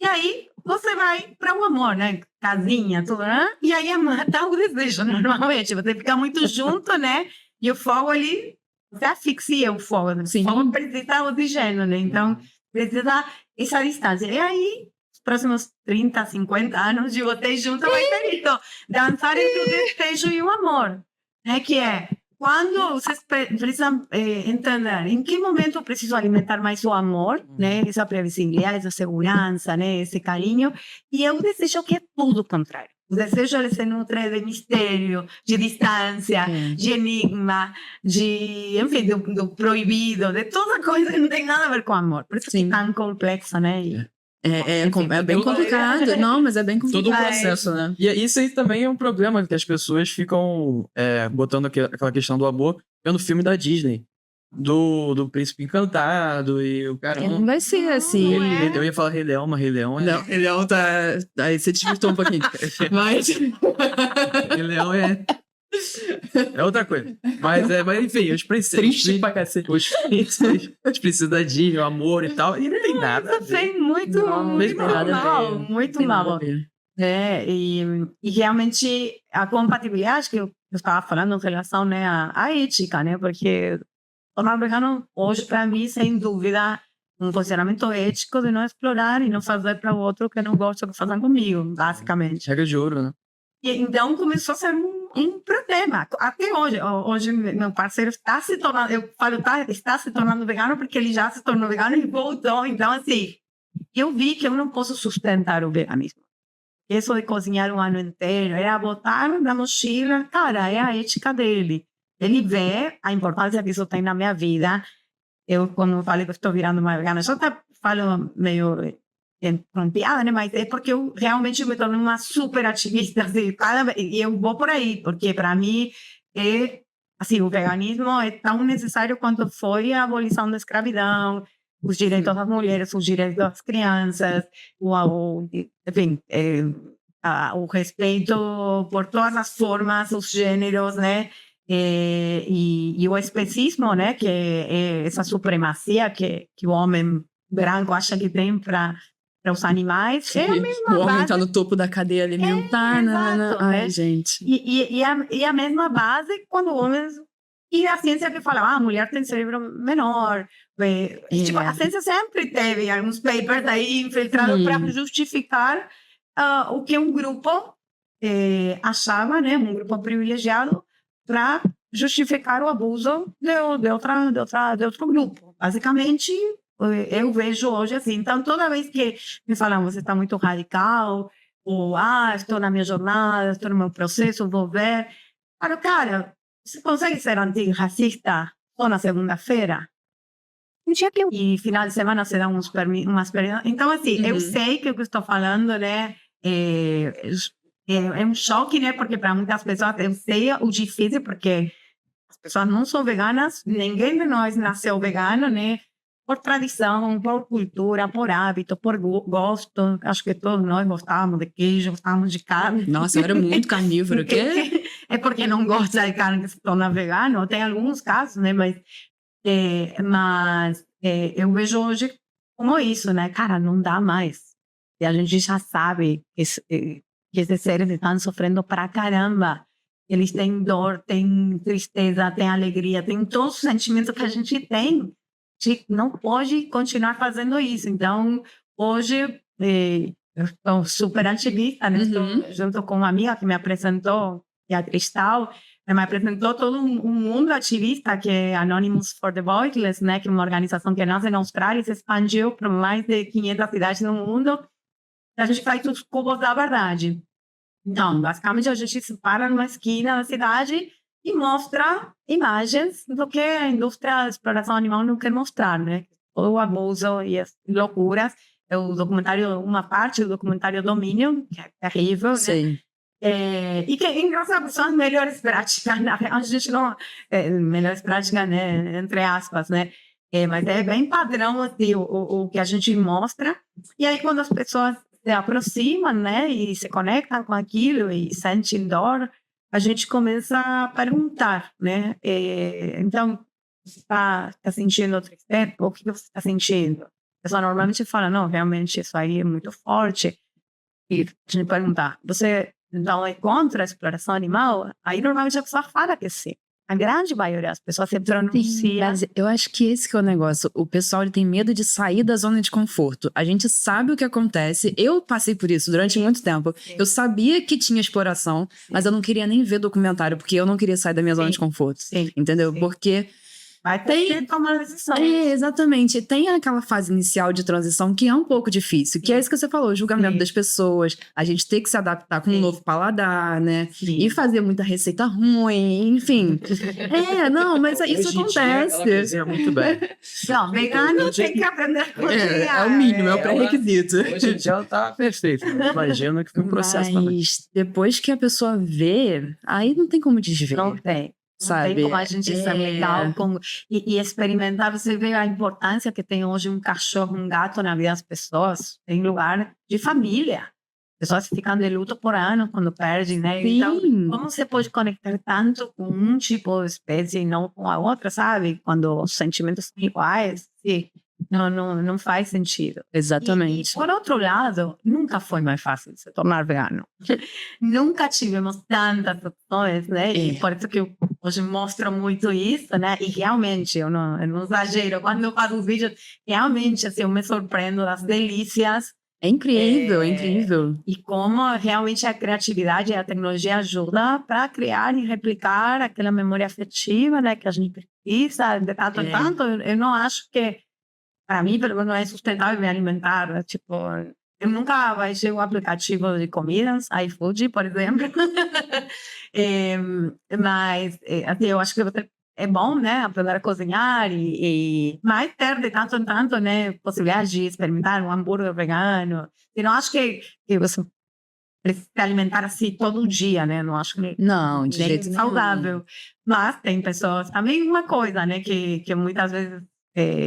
E aí, você vai para o amor, né? Casinha, tudo, né? E aí mata o desejo, normalmente. Você fica muito junto, né? E o fogo ali, você asfixia o fogo. Né? Sim. O fogo precisa de oxigênio, né? Então, precisa essa distância. E aí, os próximos 30, 50 anos de vocês juntos vai ser isso. Dançar entre o desejo e o amor. Né? Que é, quando vocês precisam entender em que momento eu preciso alimentar mais o amor, né? Essa previsibilidade, essa segurança, né? Esse carinho. E eu desejo que é tudo o contrário. O desejo ele se nutre de mistério, de distância, de enigma, de, enfim, do proibido, de toda coisa que não tem nada a ver com amor. Por isso que é tão complexo, né? É bem complicado. Não, mas é bem complicado. Todo um processo, né? E isso aí também é um problema que as pessoas ficam botando aquela questão do amor vendo filme da Disney. Do Príncipe Encantado e o cara. Não vai ser assim. Eu ia falar Rei Leão, mas Rei Leão é. Não, Rei Leão tá. Aí você desvirtou um pouquinho. Mas. Rei Leão é. É outra coisa. Mas enfim, os princesas. Triste pra cacete. Os princesas da Disney, o amor e tal. E não tem nada. Isso é muito mal. Muito mal. E realmente a compatibilidade que eu estava falando em relação, né, à ética, né? Porque tornar vegano hoje, para mim, sem dúvida, um posicionamento ético de não explorar e não fazer para o outro que não gosta que façam comigo, basicamente. Regra de ouro, né? E então começou a ser um problema. Até hoje. Hoje, meu parceiro está se tornando, eu falo, está se tornando vegano porque ele já se tornou vegano e voltou. Então, assim, eu vi que eu não posso sustentar o veganismo. Isso de cozinhar um ano inteiro, era botar na mochila, cara, é a ética dele. Ele vê a importância que isso tem na minha vida. Eu, quando falei que estou virando uma vegana, eu até falo meio com piada, né? Mas é porque eu realmente me tornei uma super ativista. Assim, e eu vou por aí, porque para mim assim, o veganismo é tão necessário quanto foi a abolição da escravidão, os direitos das mulheres, os direitos das crianças, enfim, o respeito por todas as formas, os gêneros, né? E o especismo, né, que é essa supremacia que o homem branco acha que tem para os animais, é a mesma o homem base. está no topo da cadeia alimentar, exato, ai, gente. E a mesma base quando homens... E a ciência que fala, a mulher tem cérebro menor. Tipo, a ciência sempre teve alguns papers aí infiltrados para justificar o que um grupo achava, né, um grupo privilegiado, para justificar o abuso de outro grupo. Basicamente, eu vejo hoje assim. Então, toda vez que me falam, você está muito radical, ou, estou na minha jornada, estou no meu processo, vou ver. Cara, você consegue ser antirracista só na segunda-feira? E final de semana você dá umas perguntas. Então, assim, eu sei que o que estou falando, né, é um choque, né? Porque para muitas pessoas eu sei o difícil, porque as pessoas não são veganas, ninguém de nós nasceu vegano, né? Por tradição, por cultura, por hábito, por gosto. Acho que todos nós gostávamos de queijo, gostávamos de carne. Nossa, eu era muito carnívoro. É porque não gosta de carne que se torna vegano. Tem alguns casos, né? Mas eu vejo hoje como isso, né? Cara, não dá mais. E a gente já sabe que esses seres estão sofrendo pra caramba. Eles têm dor, têm tristeza, têm alegria, têm todos os sentimentos que a gente tem. A gente não pode continuar fazendo isso. Então, hoje, eu estou super ativista, né? Estou junto com uma amiga que me apresentou, que é a Cristal, me apresentou todo um mundo ativista, que é Anonymous for the Voiceless, né? Que é uma organização que nasce na Austrália e se expandiu para mais de 500 cidades no mundo. A gente faz os cubos da verdade. Então, basicamente, a gente se para numa esquina da cidade e mostra imagens do que a indústria da exploração animal não quer mostrar, né? O abuso e as loucuras. O documentário, uma parte do documentário Domínio, que é terrível, Sim. né? E que, engraçado, são as melhores práticas, né? A gente não... melhores práticas, né? Entre aspas, né? Mas é bem padrão, assim, o que a gente mostra. E aí, quando as pessoas se aproximam, né, e se conectam com aquilo e sentem dor, a gente começa a perguntar, né? Então, você está sentindo tristeza? O que você está sentindo? A pessoa normalmente fala, não, realmente isso aí é muito forte. e a gente perguntar, você não é contra a exploração animal? Aí normalmente a pessoa fala que sim. A grande maioria das pessoas se pronuncia. Mas eu acho que esse que é o negócio. O pessoal ele tem medo de sair da zona de conforto. A gente sabe o que acontece. Eu passei por isso durante muito tempo. Sim. Eu sabia que tinha exploração, mas eu não queria nem ver documentário, porque eu não queria sair da minha zona de conforto. Sim. Entendeu? Sim. Porque Vai ter que tomar decisão. exatamente. Tem aquela fase inicial de transição que é um pouco difícil, que é isso que você falou, o julgamento Sim. das pessoas, a gente ter que se adaptar com um Sim. novo paladar, né? Sim. E fazer muita receita ruim, enfim. Não, mas isso Hoje em dia, ela acontece. cozinha muito bem. Não, vegano tem que aprender a cozinhar. É o mínimo, é o Ela- pré-requisito. Hoje em dia ela tá perfeita. Imagina que foi um processo também. Mas depois que a pessoa vê, aí não tem como desver. Não tem. Não Sabe? tem como a gente ser legal e experimentar. Você vê a importância que tem hoje um cachorro, um gato na vida das pessoas, em lugar de família. Pessoas ficam de luto por anos quando perdem, né? Sim. Então, como você pode conectar tanto com um tipo de espécie e não com a outra, sabe? Quando os sentimentos são iguais, sim. Não faz sentido. Exatamente. E, por outro lado, nunca foi mais fácil se tornar vegano. Nunca tivemos tantas opções, né? E por isso que eu hoje mostro muito isso, né? E realmente, eu não exagero. Quando eu faço vídeo, realmente, assim, eu me surpreendo das delícias. É incrível, é incrível. E como realmente a criatividade e a tecnologia ajuda para criar e replicar aquela memória afetiva, né? Que a gente precisa de tanto em tanto. Eu não acho que, para mim, pelo menos, não é sustentável me alimentar. Né? Tipo, eu nunca baixei o aplicativo de comidas, iFood, por exemplo. Mas, assim, eu acho que é bom, né, aprender a cozinhar mas ter de tanto em tanto, né, possibilidade de experimentar um hambúrguer vegano. Eu não acho que você precisa se alimentar assim todo dia, né? Não acho que Não, de jeito nenhum. saudável. Mas tem pessoas, também uma coisa, né, que muitas vezes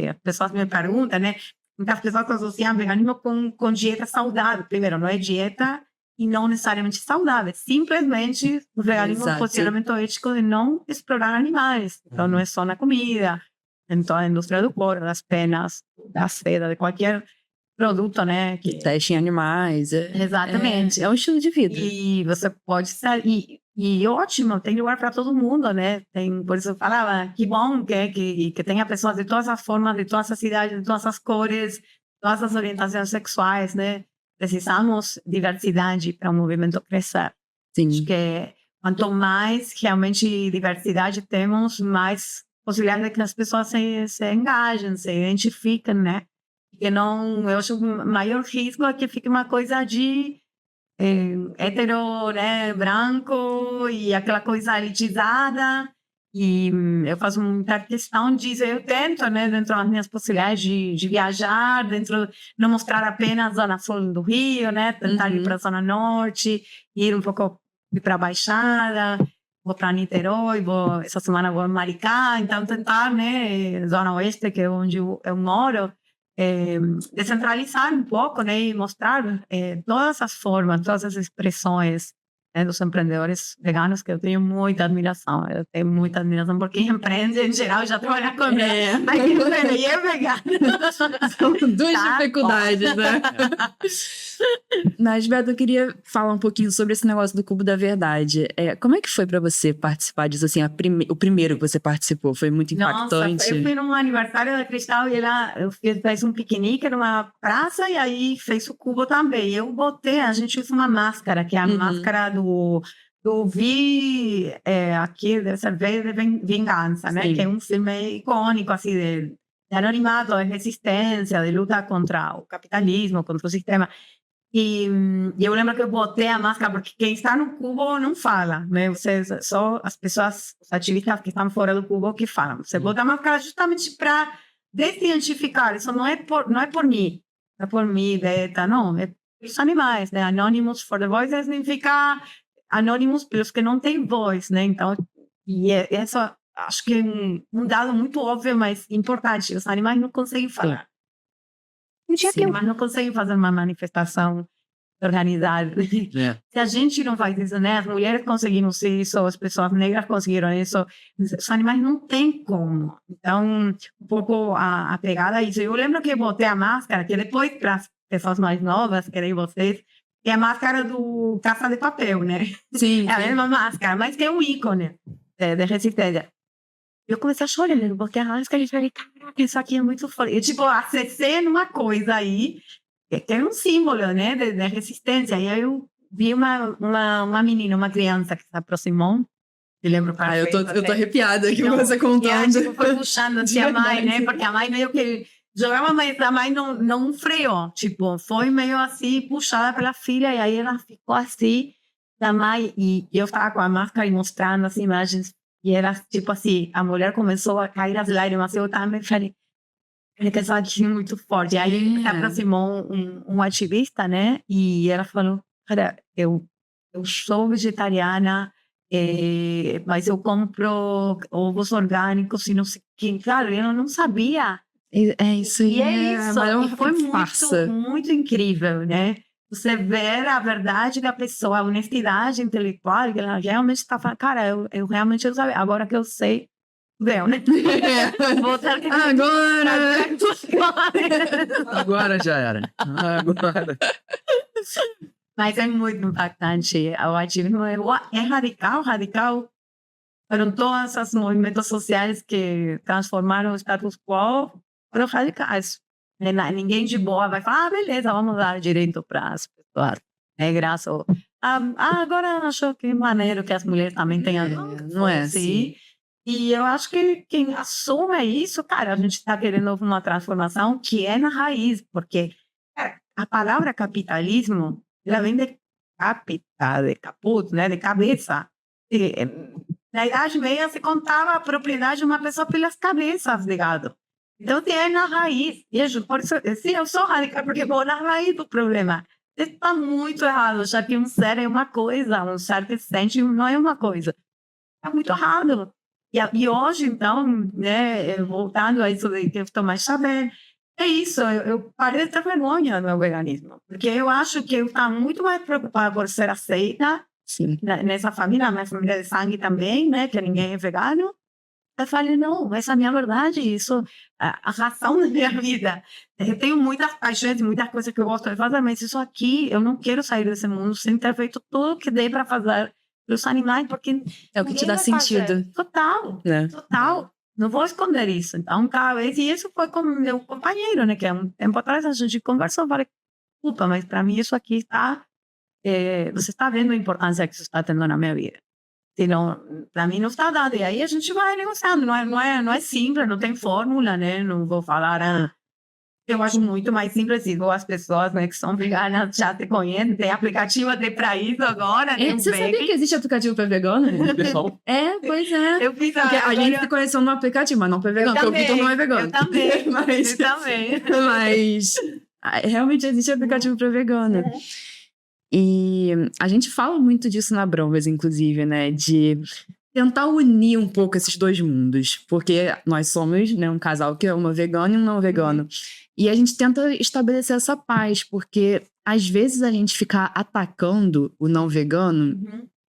as pessoas me perguntam, né? Muitas pessoas associam veganismo com dieta saudável. Primeiro, não é dieta e não necessariamente saudável. Simplesmente o veganismo é um posicionamento ético de não explorar animais. Então, não é só na comida. Então, a indústria do couro, das penas, da seda, de qualquer produto, né? Que teste em animais. Exatamente. É um estilo de vida. E você pode sair. E ótimo, tem lugar para todo mundo, né? Por isso eu falava, que bom que tenha pessoas de todas as formas, de todas as idades, de todas as cores, todas as orientações sexuais, né? Precisamos diversidade para o movimento crescer. Sim. Acho que quanto mais realmente diversidade temos, mais possibilidade de que as pessoas se engajem, se identifiquem, né? Porque não, eu acho que o maior risco é que fique uma coisa de hétero, né, branco e aquela coisa elitizada. E eu faço muita questão disso. Eu tento, né, dentro das minhas possibilidades de viajar, não mostrar apenas a zona sul do Rio, né, tentar ir para a zona norte, ir um pouco para a Baixada, vou para Niterói, essa semana vou em Maricá, então tentar, né, zona oeste, que é onde eu moro, descentralizar um pouco, né, e mostrar todas as formas, todas as expressões, né, dos empreendedores veganos, que eu tenho muita admiração. Eu tenho muita admiração porque empreende em geral, já trabalha comigo. Mas quem não é vegano. São duas dificuldades, né? Mas, Beto, eu queria falar um pouquinho sobre esse negócio do Cubo da Verdade. Como é que foi pra você participar disso? Assim, o primeiro que você participou foi muito impactante? Nossa, eu fui num aniversário da Cristal e eu fiz um piquenique numa praça e aí fez o cubo também. Eu botei, a gente usa uma máscara, que é a máscara do aqui deve ser V de Vingança, né? Que é um filme icônico, assim, de anonimato, de resistência, de luta contra o capitalismo, contra o sistema. E eu lembro que eu botei a máscara, porque quem está no cubo não fala, né? Só as pessoas, os ativistas que estão fora do cubo que falam. Você bota a máscara justamente para descientificar. Isso não é por mim. Não é por mim, Beta, não. É os animais, né? Anonymous for the Voices significa anônimos pelos que não têm voz, né? Então, isso acho que é um dado muito óbvio, mas importante. Os animais não conseguem falar. Sim, mas não conseguem fazer uma manifestação organizada. Se a gente não faz isso, né? As mulheres conseguiram isso, as pessoas negras conseguiram isso, os animais não têm como. Então, um pouco a pegada é isso. Eu lembro que eu botei a máscara, que depois, para as pessoas mais novas, que nem vocês, é a máscara do Casa de Papel, né? Sim. É a mesma máscara, mas que é um ícone de resistência. Eu comecei a chorar, né? Porque a máscara, eu falei, caraca, isso aqui é muito forte. Eu, tipo, acessei numa coisa aí, que é um símbolo, né, de resistência. E aí eu vi uma menina, uma criança que se aproximou. Eu lembro perfeito. Eu tô arrepiada aqui Então, você contando. E ela, tipo, foi puxando assim a mãe, né? verdade. Porque a mãe meio que jogava, mas a mãe não freou. Tipo, foi meio assim, puxada pela filha. E aí ela ficou assim, da mãe. E eu estava com a máscara e mostrando as imagens. E era tipo assim, a mulher começou a cair as lágrimas. Eu também falei que essa aqui é muito forte. E aí se aproximou um ativista, né? E ela falou, cara, eu sou vegetariana, mas eu compro ovos orgânicos e não sei o que. Claro, eu não sabia. É isso aí. E é isso. Maior E foi farsa. muito incrível, né? Você ver a verdade da pessoa, a honestidade intelectual, que ela realmente está falando, cara, eu realmente não sabia. Agora que eu sei, deu, né? Vou ter que Agora já era. Agora. Mas é muito impactante. O ativismo é radical. Foram todos os movimentos sociais que transformaram o status quo, foram radicais. Ninguém de boa vai falar, beleza, vamos dar direito para as pessoas negras. Ou, agora acho que é maneiro que as mulheres também tenham. Não é assim. E eu acho que quem assume isso, cara, a gente está querendo uma transformação que é na raiz, porque a palavra capitalismo, ela vem de capita, de caput, né, de cabeça. Na Idade Média se contava a propriedade de uma pessoa pelas cabeças de gado. Então, é na raiz. E por isso, sim, eu sou radical porque vou na raiz do problema. Está muito errado, já que um ser é uma coisa, um ser que sente não é uma coisa. Está muito errado. E hoje, então, né, voltando a isso de que eu estou mais sabendo, é isso, eu parei de ter vergonha do meu veganismo, porque eu acho que eu estava muito mais preocupada por ser aceita. Sim. Nessa família, minha família de sangue também, né, que ninguém é vegano. Eu falei, não, essa é a minha verdade, isso a razão da minha vida. Eu tenho muitas paixões, muitas coisas que eu gosto de fazer, mas isso aqui, eu não quero sair desse mundo sem ter feito tudo o que dei para fazer pelos animais, porque É o que te dá sentido. Total, né? total. Não vou esconder isso. Então, cada vez, e isso foi com meu companheiro, né, que há um tempo atrás a gente conversou, falei, desculpa, mas para mim isso aqui está... você está vendo a importância que isso está tendo na minha vida. Então, para mim não está dado. E aí a gente vai negociando. Não é simples, não tem fórmula, né? Não vou falar... eu acho muito mais simples, igual as pessoas, né, que são veganas já te conhecem. Tem aplicativo até para isso agora. Você sabia que existe aplicativo para vegano? Pois é. Eu fiz Porque a gente se conheceu no aplicativo, mas não para vegano, porque o Vitor não é vegano. Eu também. mas, eu também. Mas realmente existe aplicativo para vegano. E a gente fala muito disso na Bromas, inclusive, né? De tentar unir um pouco esses dois mundos. Porque nós somos, né, um casal que é uma vegana e um não vegano. E a gente tenta estabelecer essa paz, porque às vezes a gente ficar atacando o não vegano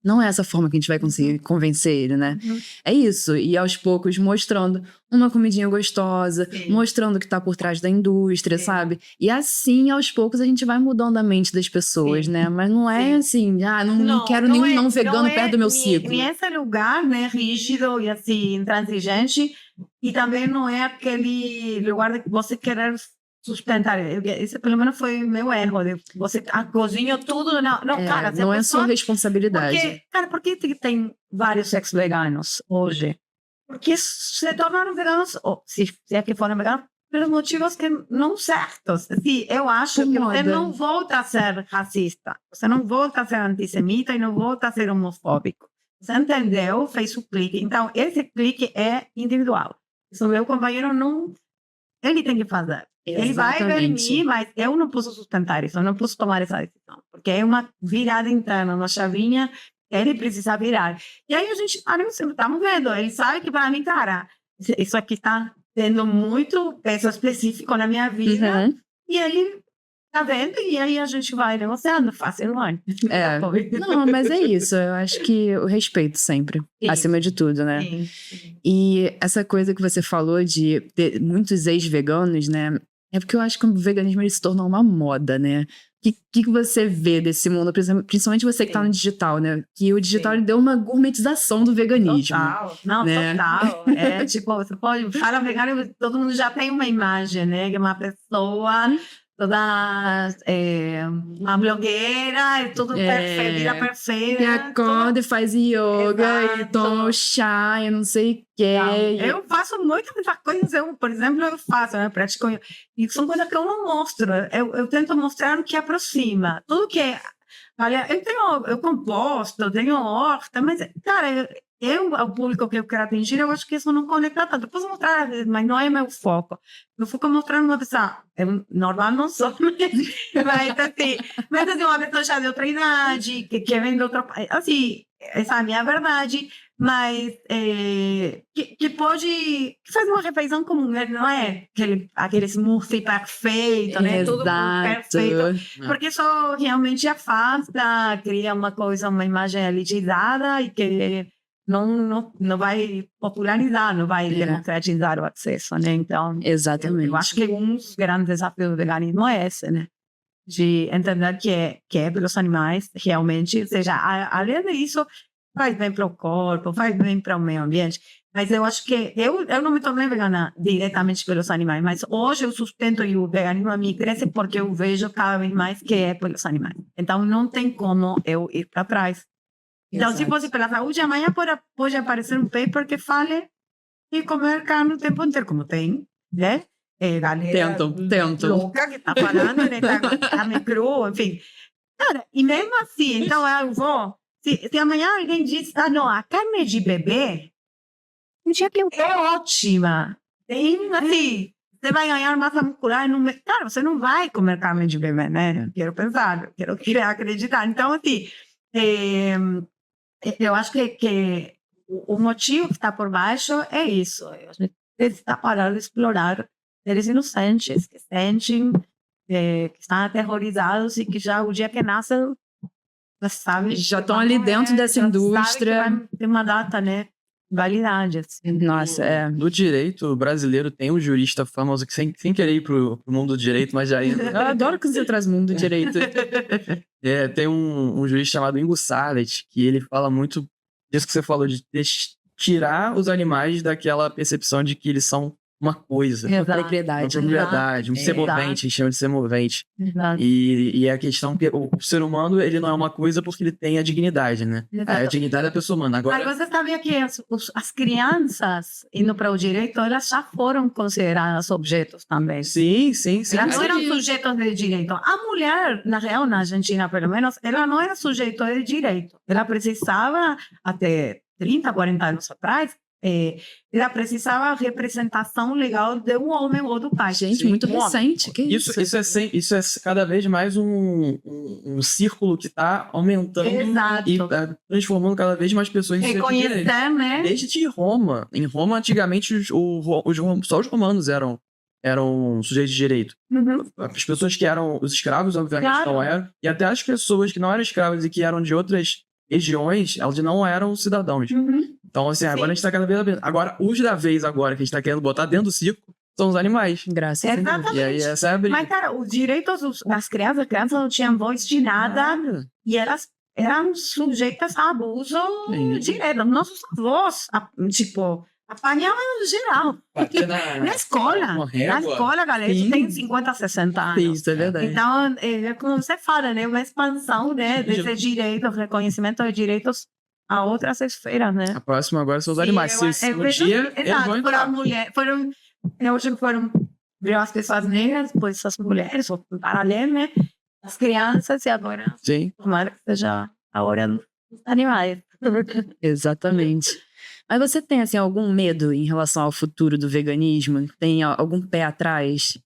não é essa forma que a gente vai conseguir convencer ele, né? É isso. E aos poucos mostrando uma comidinha gostosa, mostrando o que tá por trás da indústria, sabe? E assim, aos poucos, a gente vai mudando a mente das pessoas, né? Mas não é assim, não quero nenhum não vegano perto do meu ciclo. Nem esse lugar, né, rígido e assim, intransigente. E também não é aquele lugar de você querer sustentar. Esse pelo menos foi o meu erro. De você cozinha tudo. Não, cara. Não é sua responsabilidade. Por que tem vários ex veganos hoje? Porque se tornaram veganos, ou se é que foram veganos, pelos motivos que não certos. Assim, eu acho que você não volta a ser racista, você não volta a ser antissemita e não volta a ser homofóbico. Você entendeu? Fez o clique. Então, esse clique é individual. O meu companheiro não... ele tem que fazer. Ele vai ver mim, mas eu não posso sustentar isso, eu não posso tomar essa decisão, porque é uma virada interna, uma chavinha, ele precisa virar. E aí a gente, estamos vendo, ele sabe que para mim, cara, isso aqui está tendo muito peso específico na minha vida, e ele tá vendo, e aí a gente vai negociando, fácil, não é? Não, mas é isso, eu acho que o respeito sempre, acima de tudo, né? Sim. E essa coisa que você falou de ter muitos ex-veganos, né? É porque eu acho que o veganismo ele se tornou uma moda, né? que você vê desse mundo? Principalmente você que tá no digital, né? Que o digital ele deu uma gourmetização do veganismo. Total, não, né? total. É tipo, você pode falar vegano, todo mundo já tem uma imagem, né? Que é uma pessoa toda uma blogueira, é tudo perfeito, vida perfeita. Que acorda e faz yoga e Exato. toma o chá e não sei o quê. Eu faço muitas coisas, por exemplo, eu faço, né? Pratico, e são coisas que eu não mostro. Eu tento mostrar o que aproxima. Tudo que é. Olha, eu composto, eu tenho horta, mas, cara, o público que eu quero atingir, eu acho que isso não conecta tanto. Eu posso mostrar, mas não é meu foco. Meu foco é mostrar uma pessoa. Eu, normal não sou, mas assim, uma pessoa já de outra idade, que vem de outro país. Assim, essa é a minha verdade, mas que pode. Que faz uma refeição comum, né? Não é aquele smoothie perfeito, né? Tudo perfeito. Porque isso realmente afasta, cria uma imagem elitizada e que não vai popularizar, não vai democratizar o acesso, né? Então, exatamente. eu acho que um dos grandes desafios do veganismo é esse, né? De entender que é pelos animais, realmente, ou seja, além disso, faz bem para o corpo, faz bem para o meio ambiente. Mas eu acho que eu não me tornei vegana diretamente pelos animais, mas hoje eu sustento e o veganismo me cresce porque eu vejo cada vez mais que é pelos animais. Então não tem como eu ir para trás. Então, se fosse pela saúde, amanhã pode aparecer um paper que fale que comer carne o tempo inteiro, como tem, né? Galera Tentam. louca que tá falando, né? Carne crua, enfim. Cara, e mesmo assim, então eu vou. Se amanhã alguém diz, não, a carne de bebê é ótima. Tem, assim, você vai ganhar massa muscular. Cara, você não vai comer carne de bebê, né? Quero pensar, quero acreditar. Então, assim, eu acho que o motivo que está por baixo é isso. A gente precisa parar de explorar seres inocentes que sentem, que estão aterrorizados e que já o dia que nascem sabe, já estão ali dentro dessa indústria. Sabe que vai ter uma data, né? Validade. Assim. Nossa, No direito brasileiro tem um jurista famoso que sem querer ir pro mundo do direito, mas já indo. Eu adoro que você traz mundo do direito. Tem um juiz chamado Ingo Sarlet, que ele fala muito disso que você falou, de tirar os animais daquela percepção de que eles são uma coisa. Uma propriedade. Um semovente, chama de semovente. Exato. E a questão que o ser humano, ele não é uma coisa porque ele tem a dignidade, né? A dignidade da pessoa humana. Agora, mas você sabia que as crianças indo para o direito, elas já foram consideradas objetos também. Sim. Elas não eram sujeitos de direito. A mulher, na real, na Argentina, pelo menos, ela não era sujeito de direito. Ela precisava, até 30, 40 anos atrás, ela precisava representação legal de um homem ou do pai. Gente, muito recente. Que isso é cada vez mais um círculo que está aumentando. Exato. E transformando cada vez mais pessoas em sujeitos de direito. Né? Desde Roma. Em Roma, antigamente, só os romanos eram sujeitos de direito. Uhum. As pessoas que eram os escravos, obviamente, não eram. E até as pessoas que não eram escravas e que eram de outras regiões, elas não eram cidadãos. Uhum. Então, assim, agora a gente tá cada vez abrindo. Agora, os da vez agora que a gente tá querendo botar dentro do círculo são os animais. Graças a Deus. Exatamente. E aí, essa é a briga. Mas, cara, os direitos das crianças não tinham voz de nada. E elas eram sujeitas a abuso direto. Nossos avós, tipo, apanhavam no geral. Na escola. Na escola, galera, isso tem 50, 60 anos. Isso é verdade. Então, como você fala, né? Uma expansão, né? Desses direitos, reconhecimento de direitos a outras esferas, né? A próxima agora são os animais. Se um dia eles vão entrar. Eu acho que foram as pessoas negras, depois as mulheres, ou paralelo, né? As crianças e agora tomara que seja a hora dos animais. Exatamente. Mas você tem, assim, algum medo em relação ao futuro do veganismo? Tem algum pé atrás?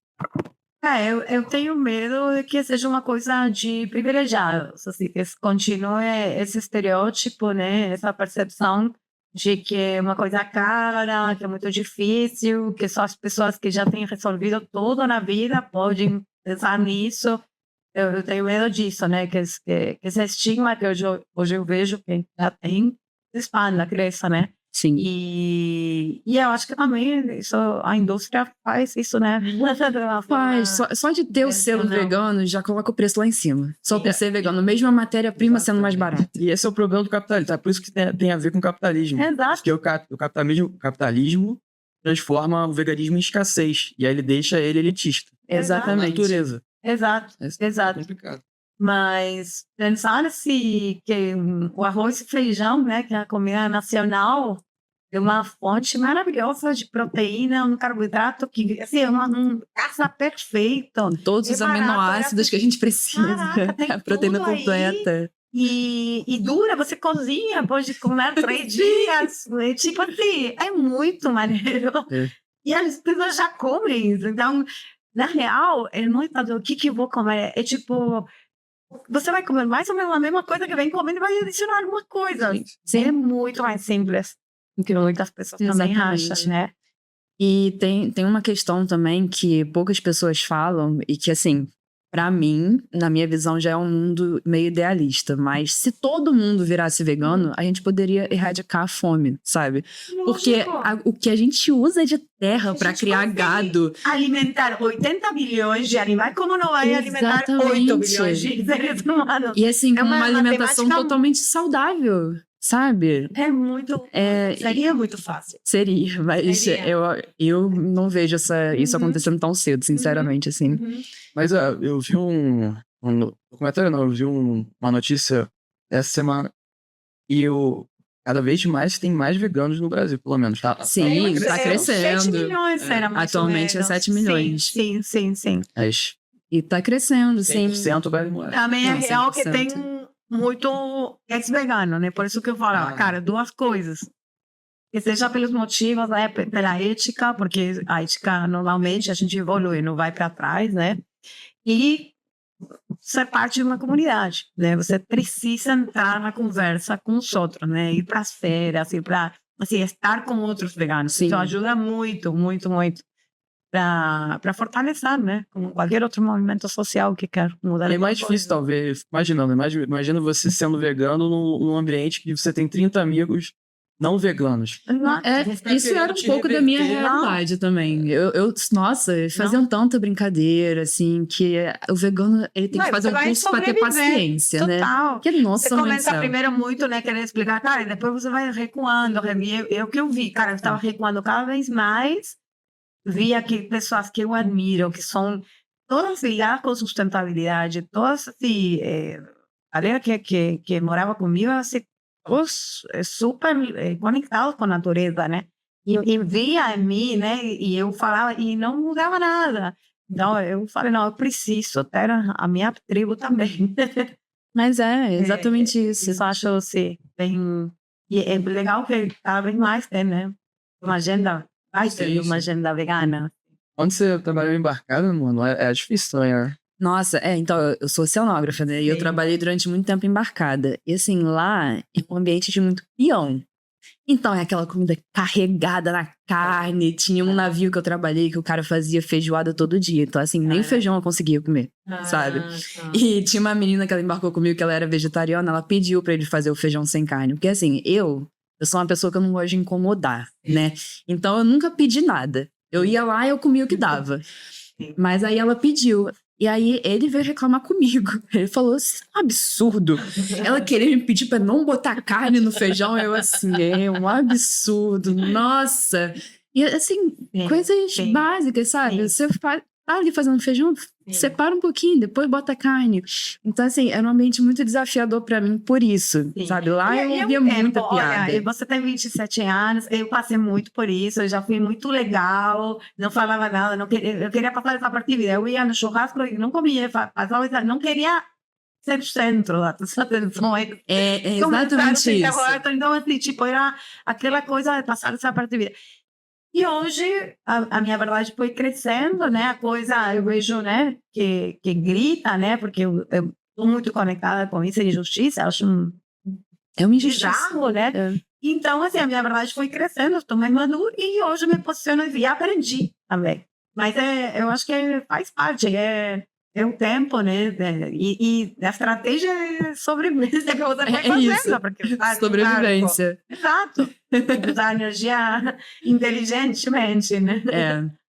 Eu tenho medo de que seja uma coisa de privilegiados, assim, que continue esse estereótipo, né? Essa percepção de que é uma coisa cara, que é muito difícil, que só as pessoas que já têm resolvido tudo na vida podem pensar nisso. Eu tenho medo disso, né? Que esse estigma que hoje eu vejo que já tem, se expanda, cresça, né? Sim. E eu acho que também isso, a indústria faz isso, né? Faz. Só de ter o selo Intencional. vegano já coloca o preço lá em cima. Só por ser vegano. Mesmo a matéria-prima sendo mais barata. E esse é o problema do capitalismo, tá? Por isso que tem a ver com o capitalismo. Exato. Porque o capitalismo transforma o veganismo em escassez. E aí ele deixa ele elitista. Exatamente. Natureza. Exato, É exato. complicado. Mas pensar-se que o arroz e feijão, né, que é a comida nacional, é uma fonte maravilhosa de proteína, um carboidrato que assim, é um casa perfeito. Com todos É os barato, aminoácidos que a gente precisa. Caraca, tem A proteína tudo aí. completa. E dura, você cozinha, pode comer 3 dias. É tipo assim, é muito maneiro. É. E as pessoas já comem isso. Então, na real, não é fazer o que eu vou comer. É tipo, você vai comer mais ou menos a mesma coisa que vem comendo e vai adicionar alguma coisa. Sim. É muito mais simples do que muitas pessoas também Exatamente. acham, né? E tem uma questão também que poucas pessoas falam e que, assim, pra mim, na minha visão, já é um mundo meio idealista. Mas se todo mundo virasse vegano, a gente poderia erradicar a fome, sabe? Porque o que a gente usa de terra pra gente criar consegue gado... alimentar 80 bilhões de animais, como não vai alimentar 8 Exatamente. bilhões de seres humanos? E, assim, É com uma uma alimentação matemática- totalmente saudável, sabe? É muito... Seria muito fácil. Seria, mas Seria. eu não vejo isso Uhum. acontecendo tão cedo, sinceramente, assim. Uhum. Mas eu vi um documentário, não, eu vi uma notícia essa semana e cada vez mais tem mais veganos no Brasil, pelo menos. Tá? Sim, tá crescendo. 7 milhões era mais ou Atualmente é menos. 7 milhões. Sim. Mas E tá crescendo, sim. 100% vai demorar. Também é Não, real que 100%. tem muito ex-vegano, né? Por isso que eu falo, cara, 2 coisas. Que seja pelos motivos, né? Pela ética, porque a ética normalmente a gente evolui, não vai para trás, né? E ser parte de uma comunidade, né? Você precisa entrar na conversa com os outros, né? Ir para as feiras, ir para assim, estar com outros veganos. Sim. Isso ajuda muito para fortalecer, né? Como qualquer outro movimento social que quer mudar. É mais difícil, talvez, imaginando. Imagina você sendo vegano num ambiente que você tem 30 amigos não veganos. Isso era um pouco da minha realidade também. Nossa, faziam tanta brincadeira, assim, que o vegano ele tem que fazer um curso pra ter paciência, né? Total. Que nossa, Você mãe do começa céu. primeiro muito, né, querendo explicar, cara, e depois você vai recuando. O que eu vi, cara, eu estava recuando cada vez mais, via que pessoas que eu admiro, que são todas ligadas com sustentabilidade, todas, assim, a galera que morava comigo, assim, todos super conectados com a natureza, né? E via em mim, né? E eu falava, e não mudava nada. Então, eu falei, não, eu preciso ter a minha tribo também. Mas é exatamente isso. Isso acho, assim, bem... E é legal que cada vez mais tem, né? Uma agenda, vai ter uma agenda vegana. Onde você trabalhou embarcado, mano, é difícil, né? Nossa, então, eu sou oceanógrafa, né? E eu trabalhei durante muito tempo embarcada. E assim, lá é um ambiente de muito peão. Então, é aquela comida carregada na carne. Tinha um navio que eu trabalhei que o cara fazia feijoada todo dia. Então, assim, nem feijão eu conseguia comer, sabe? E tinha uma menina que ela embarcou comigo que ela era vegetariana. Ela pediu pra ele fazer o feijão sem carne. Porque, assim, eu sou uma pessoa que eu não gosto de incomodar, né? Então, eu nunca pedi nada. Eu ia lá e eu comia o que dava. Mas aí ela pediu. E aí ele veio reclamar comigo. Ele falou, isso é um absurdo. Ela queria me pedir pra não botar carne no feijão. Eu assim, é um absurdo. Nossa. E assim, coisas básicas, sabe? Você tá ali fazendo feijão, separa um pouquinho, depois bota carne. Então, assim, era um ambiente muito desafiador pra mim por isso, sabe? Lá eu ouvia muita piada. Olha, você tem 27 anos, eu passei muito por isso, eu já fui muito legal, não falava nada, eu queria passar essa parte de vida. Eu ia no churrasco e não comia, não queria ser o centro da atenção. É exatamente isso. Então, assim, tipo, era aquela coisa de passar essa parte de vida. E hoje, a minha verdade foi crescendo, né? A coisa, eu vejo, né? Que grita, né? Porque eu estou muito conectada com isso de justiça, acho é uma injustiça, né? Então, assim, a minha verdade foi crescendo, eu estou mais madura e hoje eu me posiciono e aprendi também. Mas eu acho que faz parte, é é o tempo, né? E a estratégia é sobrevivência que você vai fazendo. isso. Porque tá com Sobrevivência. cargo. Exato. Usar energia inteligentemente, né? É.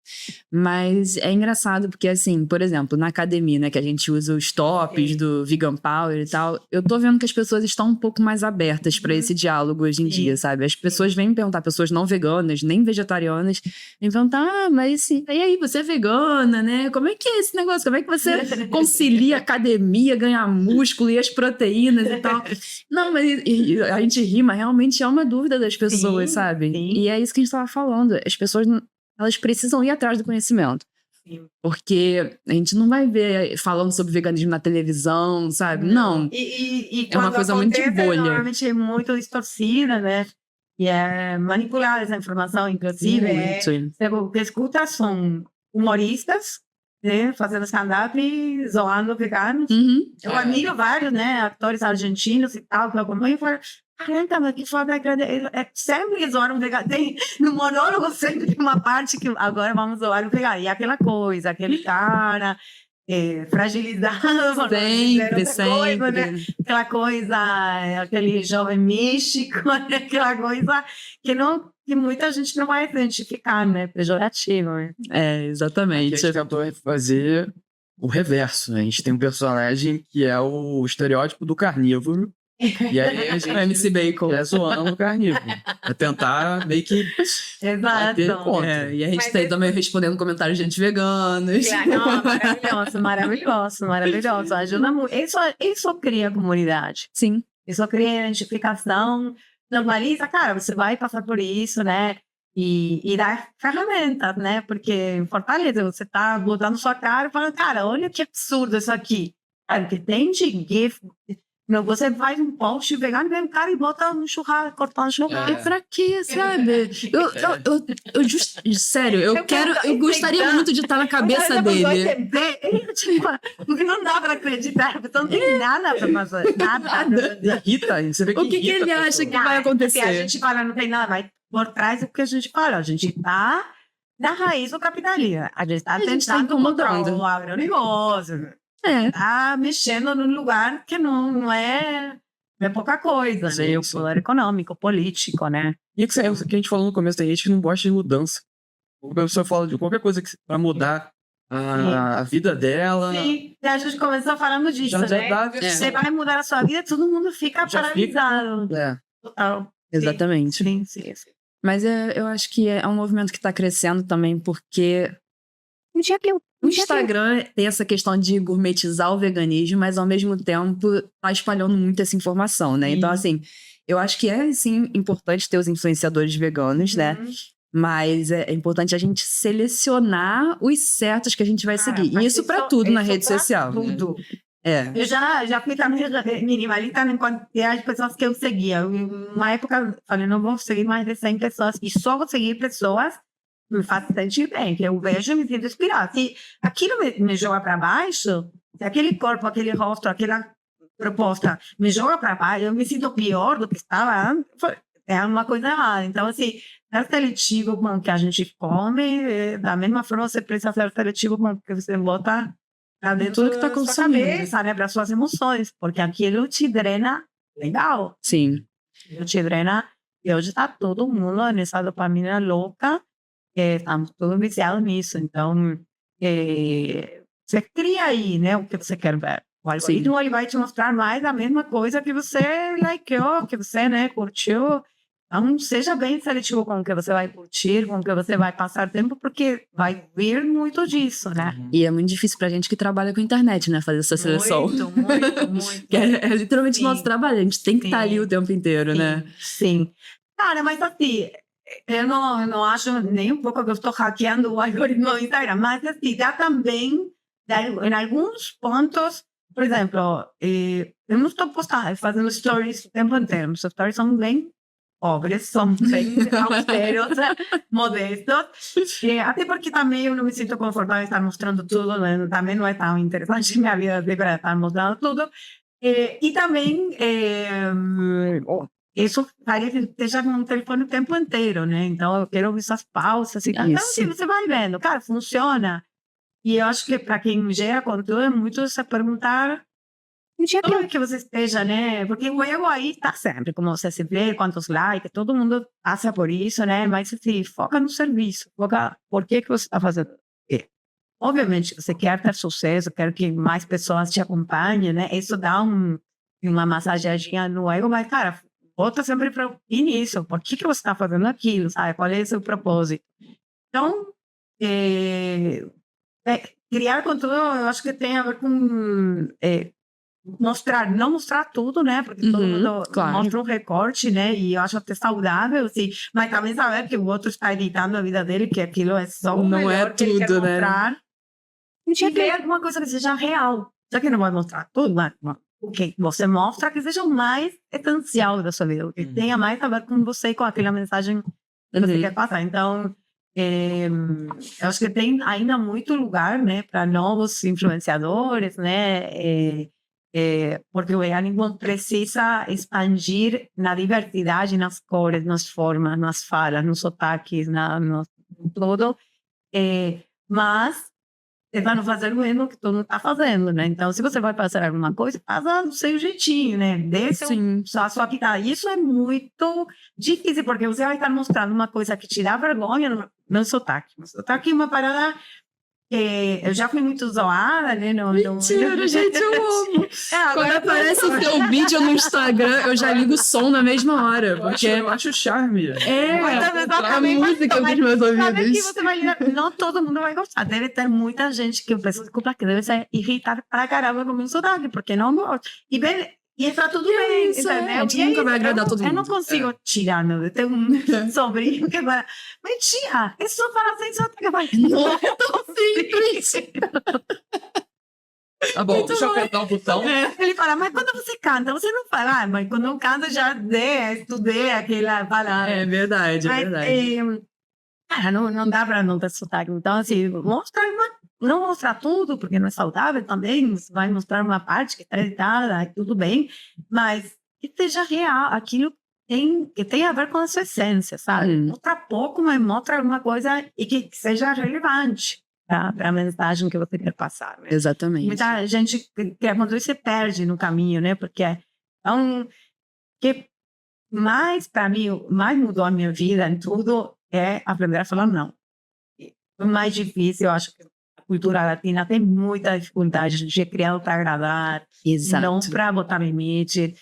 Mas é engraçado porque, assim, por exemplo, na academia, né, que a gente usa os tops do Vegan Power e tal, eu tô vendo que as pessoas estão um pouco mais abertas pra esse diálogo hoje em dia, sabe? As pessoas vêm me perguntar, pessoas não veganas, nem vegetarianas, me perguntar, mas e aí, você é vegana, né? Como é que é esse negócio? Como é que você concilia a academia, ganhar músculo e as proteínas e tal? Não, mas a gente ri, mas realmente é uma dúvida das pessoas, sabe? Sim. E é isso que a gente tava falando. As pessoas elas precisam ir atrás do conhecimento. Sim. Porque a gente não vai ver falando sobre veganismo na televisão, sabe? Não. E É uma coisa muito de acontece, bolha. normalmente é muito distorcida, né? E é manipulada essa informação, inclusive. O que escuta são humoristas, né? Fazendo stand-up e zoando veganos. Uhum. Eu admiro vários, né? Atores argentinos e tal, que eu acompanho e falo, caramba, mas que foda, sempre zoaram o vegano. Tem, no monólogo sempre tem uma parte que agora vamos zoar o vegano. E aquela coisa, aquele cara fragilizado. Sempre. Né? Aquela coisa, aquele jovem místico, né? Aquela coisa que muita gente não vai identificar, né? Pejorativo, né? É, exatamente. A gente tentou fazer o reverso, né? A gente tem um personagem que é o estereótipo do carnívoro. E aí a gente MC Bacon. é zoando o carnívoro. É tentar meio que bater contra. E a gente tem também respondendo comentários de gente veganos. Não, maravilhoso. Ajuda muito. Isso cria comunidade. Sim. Isso cria identificação, normaliza, cara, você vai passar por isso, né? E dá ferramentas, né? Porque fortaleza, você tá botando sua cara e falando, cara, olha que absurdo isso aqui. Cara, que tem de GIF. Não, você faz um post vegano, vem um cara e bota um churrasco, cortar um churrasco. É pra quê, sabe? Sério, eu gostaria muito de estar na cabeça dele. Porque não dá pra acreditar, não tem nada pra fazer. Nada. Irrita, você vê que O que ele acha que vai acontecer? A gente fala, não tem nada, mas por trás do que a gente fala, a gente tá na raiz do capitalismo. A gente tá tentando controlar o agronegócio. Tá mexendo num lugar que não é pouca coisa, sim, né? O poder econômico, político, né? E o que a gente falou no começo, tem gente que não gosta de mudança. A pessoa fala de qualquer coisa para mudar a vida dela. Sim, e a gente começou falando disso, Já né? dá Você vai mudar a sua vida, todo mundo fica paralisado. Total. Exatamente. Sim. Mas eu acho que é um movimento que está crescendo também, porque o Instagram tem essa questão de gourmetizar o veganismo, mas ao mesmo tempo tá espalhando muito essa informação, né? Então, assim, eu acho que é, sim, importante ter os influenciadores veganos, né? Mas é importante a gente selecionar os certos que a gente vai seguir. E isso pra tudo na rede social. Tudo. Eu já fui também minimalista em quantidade de pessoas que eu seguia. Uma época, falei, não vou seguir mais de 100 pessoas. E só vou seguir pessoas me faz sentir bem, que eu vejo e me sinto inspirada. Se aquilo me joga para baixo, se aquele corpo, aquele rosto, aquela proposta me joga para baixo, eu me sinto pior do que estava antes, é uma coisa errada. Então, assim, ser seletivo com o que a gente come, da mesma forma você precisa ser seletivo com o que você bota para dentro tudo que está da sua consumindo, cabeça, né, para suas emoções, porque aquilo te drena legal. Sim. Aquilo te drena, e hoje está todo mundo nessa dopamina louca, estamos todos viciados nisso. Então, você cria aí, né, o que você quer ver. O algoritmo ele vai te mostrar mais a mesma coisa que você likeou, que você, né, curtiu. Então, seja bem seletivo com o que você vai curtir, com o que você vai passar tempo, porque vai vir muito disso, né? E é muito difícil pra gente que trabalha com internet, né, fazer essa seleção. Muito. Que é literalmente nosso trabalho, a gente tem que estar ali o tempo inteiro, né? Sim. Cara, mas assim, eu não acho nem um pouco que eu estou hackeando o algoritmo do Instagram, mas assim, dá também, em alguns pontos, por exemplo, eu não estou fazendo stories o tempo inteiro, meus stories são bem pobres, são bem austeros, modestos, até porque também eu não me sinto confortável em estar mostrando tudo, né? Também não é tão interessante minha vida de estar mostrando tudo, e também isso faria que esteja com o telefone o tempo inteiro, né? Então eu quero ouvir essas pausas, então assim, você vai vendo, cara, funciona. E eu acho que para quem gera conteúdo é muito se perguntar onde que você esteja, né? Porque o ego aí está sempre, como você se vê, quantos likes, todo mundo passa por isso, né? Mas assim, foca no serviço, foca por que você está fazendo. Obviamente, você quer ter sucesso, quer que mais pessoas te acompanhem, né? Isso dá uma massageadinha no ego, mas, cara, volta sempre para o início. Por que você está fazendo aquilo, sabe? Qual é o seu propósito? Então, criar conteúdo, eu acho que tem a ver com não mostrar tudo, né? Porque todo mundo mostra um recorte, né? E eu acho até saudável, assim. Mas também saber que o outro está editando a vida dele, que aquilo é só o Não melhor é que ele quer tudo, né? mostrar. E ver alguma coisa que seja real. Já que não vai mostrar tudo, mas o que você mostra que seja o mais essencial da sua vida. O que tenha mais a ver com você e com aquela mensagem que você quer passar. Então, eu acho que tem ainda muito lugar, né, para novos influenciadores, né, porque o veganismo precisa expandir na diversidade, nas cores, nas formas, nas falas, nos sotaques, no tudo, mas vai não fazer o mesmo que todo mundo está fazendo, né? Então, se você vai fazer alguma coisa, faça do seu jeitinho, né? A sua vida. Isso é muito difícil, porque você vai estar mostrando uma coisa que te dá vergonha no sotaque. O sotaque é uma parada que eu já fui muito zoada, né? Mentira, gente, eu amo. Quando aparece o seu vídeo no Instagram, eu já ligo o som na mesma hora. Porque Eu acho charme. a música dos meus ouvidos. Que você vai, não todo mundo vai gostar. Deve ter muita gente que pensa, desculpa, que deve ser irritada para caramba com o meu sotaque, porque não gosta. E está tudo bem, Isso, entendeu? a gente nunca vai agradar todo mundo. Eu não consigo tirar, meu. Eu tenho um sobrinho que vai... Mas tia, é só falar sem sotaque. Não é tão simples. Tá bom, deixa eu apertar o botão. Ele fala, mas quando você canta, você não fala. Mas quando eu canto, já estudei aquela palavra. É verdade, é verdade. Cara, não dá para não ter sotaque. Então, assim, não mostrar tudo, porque não é saudável também. Você vai mostrar uma parte que está editada, tudo bem. Mas que seja real, aquilo que tem a ver com a sua essência, sabe? Mostra pouco, mas mostra alguma coisa e que seja relevante para a mensagem que você quer passar. Né? Exatamente. Muita gente que acontece se perde no caminho, né? Porque que mais, para mim, mais mudou a minha vida em tudo é aprender a falar não. O mais difícil, eu acho que a cultura latina tem muita dificuldade de criar para agradar, não para botar limite.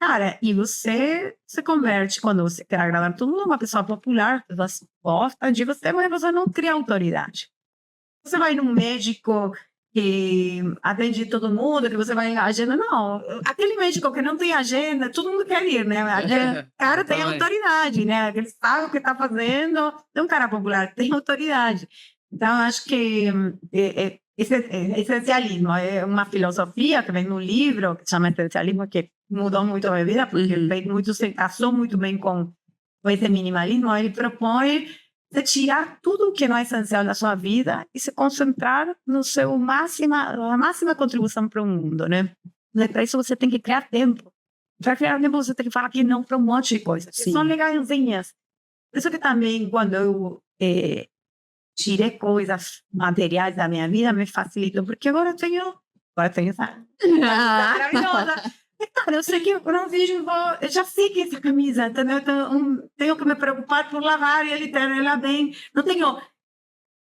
Cara, e você se converte, quando você quer agradar todo mundo, uma pessoa popular, você gosta de você, mas você não cria autoridade. Você vai num médico que atende todo mundo, que você vai em agenda, não. Aquele médico que não tem agenda, todo mundo quer ir, né? Aquele cara tem autoridade, né? Ele sabe o que está fazendo, é um cara popular, tem autoridade. Então, acho que essencialismo é uma filosofia que vem no livro, que se chama Essencialismo, que mudou muito a minha vida, porque se casou muito bem com esse minimalismo. Ele propõe você tirar tudo o que não é essencial da sua vida e se concentrar no seu a máxima contribuição para o mundo, né? Para isso você tem que criar tempo. Para criar tempo você tem que falar que não para um monte de coisas. Que são legaisinhas. Por isso que também quando eu tirei coisas materiais da minha vida me facilitou, porque agora eu tenho essa maravilhosa. Cara, eu sei que eu não vejo, eu já sei que essa camisa, entendeu? Então, tenho que me preocupar por lavar e ele ter ela bem. Não tenho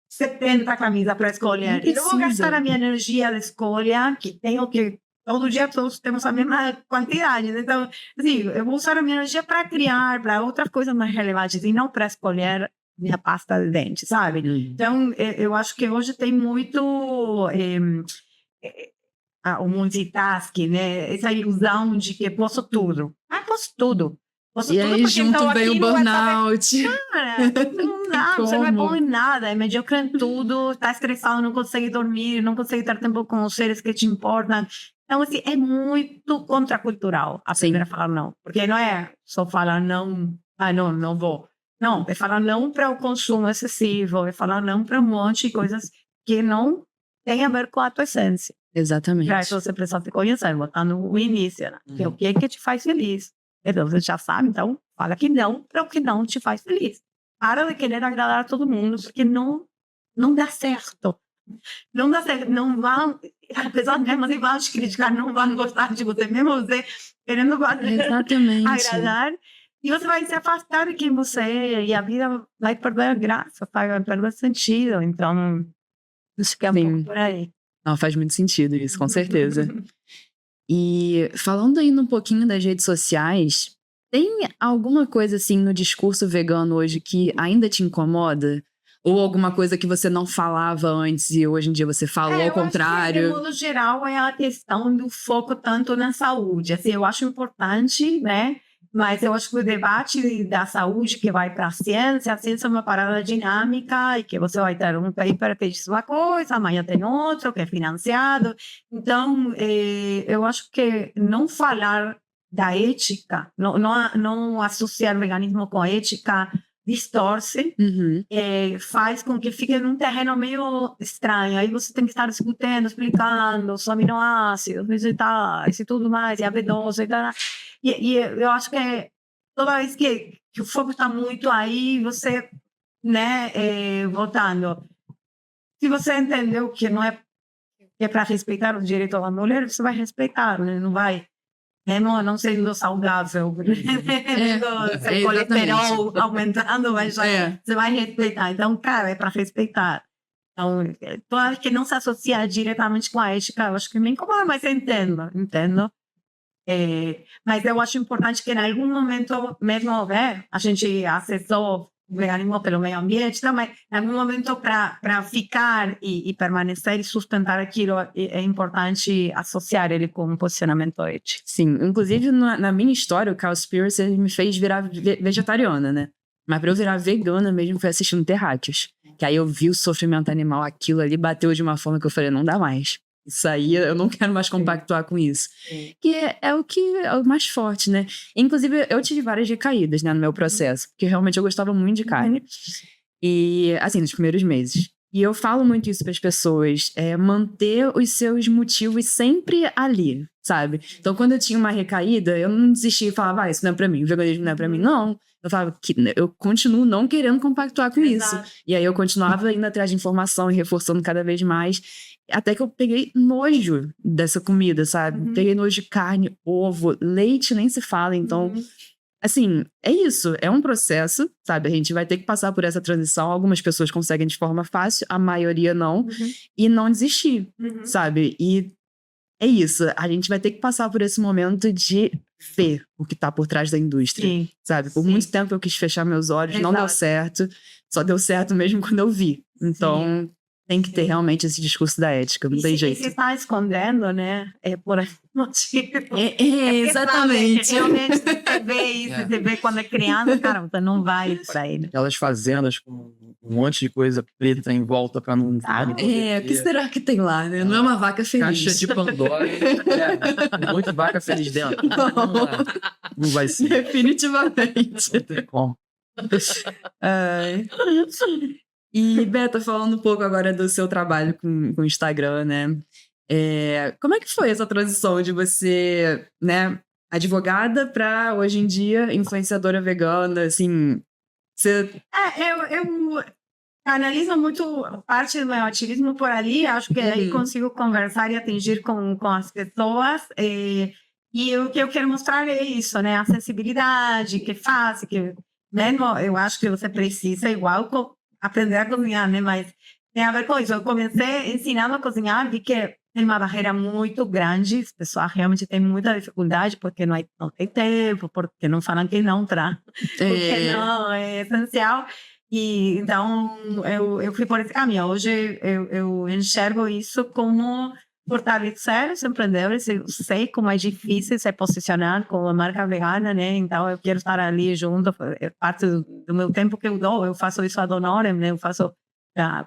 70 camisas para escolher. Eu vou gastar a minha energia de escolha, que tenho que... Todo dia todos temos a mesma quantidade. Então, assim, eu vou usar a minha energia para criar, para outras coisas mais relevantes, e não para escolher minha pasta de dente, sabe? Então, eu acho que hoje tem muito... o multitasking, né? Essa ilusão de que posso tudo. Posso tudo. E aí junto vem o burnout. Cara, não dá, você não é bom em nada, é medíocre em tudo, tá estressado, não consegue dormir, não consegue ter tempo com os seres que te importam. Então, assim, é muito contracultural aprender a falar não. Porque não é só falar não, não vou. Não, é falar não para o consumo excessivo, é falar não para um monte de coisas que não tem a ver com a tua essência. Exatamente. Para isso você precisa te conhecer, botar no início, né? Que o que é que te faz feliz? Então, você já sabe, então fala que não para o que não te faz feliz. Para de querer agradar a todo mundo, porque não dá certo. não dá certo, não vão, apesar de mesmo assim vão te criticar, não vão gostar de você, mesmo você querendo Exatamente. agradar, e você vai se afastar de quem você é, e a vida vai perder a graça, vai perder sentido, então, acho que é um Sim. pouco por aí. Não, faz muito sentido isso, com certeza. E falando ainda um pouquinho das redes sociais, tem alguma coisa assim no discurso vegano hoje que ainda te incomoda? Ou alguma coisa que você não falava antes e hoje em dia você fala, ao Eu contrário? acho que, de modo geral, é a questão do foco tanto na saúde. Assim, eu acho importante, né? Mas eu acho que o debate da saúde que vai para a ciência é uma parada dinâmica e que você vai ter um paper que diz uma coisa, amanhã tem outro que é financiado. Então, eu acho que não falar da ética, não associar veganismo com ética, distorce, Uhum. faz com que fique num terreno meio estranho. Aí você tem que estar discutindo, explicando os aminoácidos, vegetais e tudo mais, e a B12 e tal. E eu acho que toda vez que o foco está muito aí, você, né, voltando. Se você entendeu que não é, que é para respeitar o direito da mulher, você vai respeitar, né? Não vai. Não sendo saudável, o colesterol aumentando, mas você vai respeitar. Então, cara, é para respeitar. Então, toda vez que não se associa diretamente com a ética, eu acho que me incomoda, mas eu entendo. Mas eu acho importante que em algum momento, mesmo a gente acessou o veganismo pelo meio ambiente, mas em algum momento para ficar e permanecer e sustentar aquilo, é importante associar ele com um posicionamento ético. Sim, inclusive na minha história, o Cowspiracy me fez virar vegetariana, né? Mas pra eu virar vegana mesmo foi assistindo Terráqueos. Que aí eu vi o sofrimento animal, aquilo ali bateu de uma forma que eu falei, não dá mais. Isso aí, eu não quero mais compactuar com isso. Que é o mais forte, né? Inclusive, eu tive várias recaídas, né, no meu processo. Porque realmente eu gostava muito de carne. E, assim, nos primeiros meses. E eu falo muito isso para as pessoas, manter os seus motivos sempre ali, sabe? Então, quando eu tinha uma recaída, eu não desistia e falava, isso não é pra mim, o veganismo não é pra mim. Não, eu falava que eu continuo não querendo compactuar com isso. E aí eu continuava indo atrás de informação e reforçando cada vez mais, até que eu peguei nojo dessa comida, sabe? Peguei nojo de carne, ovo, leite nem se fala, então... Assim, é isso, é um processo, sabe? A gente vai ter que passar por essa transição. Algumas pessoas conseguem de forma fácil, a maioria não. E não desistir, sabe? E é isso, a gente vai ter que passar por esse momento de ver o que tá por trás da indústria, Sim. sabe? Por muito tempo eu quis fechar meus olhos, não deu certo. Só deu certo mesmo quando eu vi. Então... Tem que ter realmente esse discurso da ética, não tem jeito. E se está escondendo, né? É por esse motivo. Exatamente. Realmente, você vê isso, você vê quando é criança, cara, você não vai por aí. Né? Aquelas fazendas com um monte de coisa preta em volta pra não... O que será que tem lá, né? Não é uma vaca feliz. Caixa de Pandora. Muita vaca feliz dentro. Não vai ser. Definitivamente. Não tem como. E, Beta, falando um pouco agora do seu trabalho com o Instagram, né? Como é que foi essa transição de você, né, advogada para, hoje em dia, influenciadora vegana, assim... Você... Eu analiso muito parte do meu ativismo por ali, acho que aí consigo conversar e atingir com as pessoas, e o que eu quero mostrar é isso, né? A sensibilidade, que faz, que mesmo eu acho que você precisa, igual... aprender a cozinhar, né? Mas tem a ver com isso. Eu comecei ensinando a cozinhar, vi que tem uma barreira muito grande, as pessoas realmente têm muita dificuldade porque não tem tempo, porque não falam que não, porque não é essencial. E então eu fui por esse caminho. Hoje eu enxergo isso como fortalecer os empreendedores. Eu sei como é difícil se posicionar como uma marca vegana, né? Então eu quero estar ali junto, é parte do meu tempo que eu dou. Eu faço isso ad honorem, né? Eu faço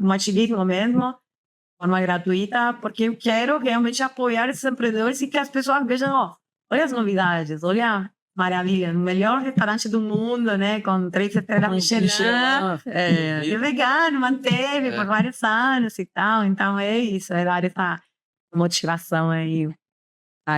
um ativismo mesmo, de forma gratuita, porque eu quero realmente apoiar esses empreendedores e que as pessoas vejam, olha as novidades, olha maravilha, o melhor restaurante do mundo, né? Com 3 estrelas Michelin. É vegano, manteve por vários anos e tal. Então é isso, é dar essa motivação aí.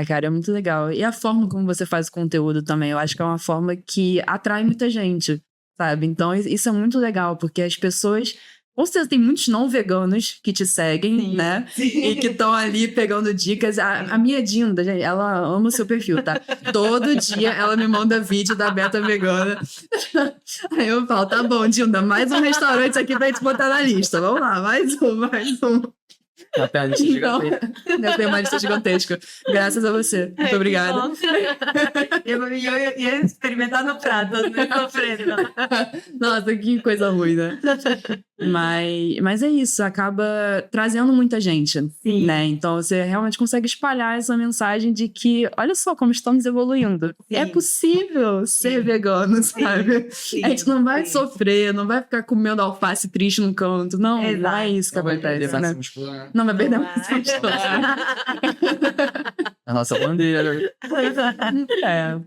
Cara, é muito legal. E a forma como você faz o conteúdo também, eu acho que é uma forma que atrai muita gente, sabe? Então isso é muito legal, porque as pessoas com certeza tem muitos não veganos que te seguem, Sim. né? Sim. E que estão ali pegando dicas. A minha Dinda, gente, ela ama o seu perfil, tá? Todo dia ela me manda vídeo da Beta Vegana. Aí eu falo, tá bom, Dinda, mais um restaurante aqui pra gente botar na lista. Vamos lá, mais um. Até a lista Então, gigantesca. eu tenho uma lista gigantesca. Graças a você. Muito obrigada. Eu experimentando pratos, né? Sofrendo. Nossa, que coisa ruim, né? Mas é isso, acaba trazendo muita gente, Sim. né? Então você realmente consegue espalhar essa mensagem de que, olha só como estamos evoluindo. Sim. É possível ser vegano, sabe? Sim. A gente não vai Sim. sofrer, não vai ficar comendo alface triste num canto. Não, não é Exato. isso que Não vai perder acontece, massa né? muscular. Não vai perder Não massa vai. muscular. A nossa bandeira. É.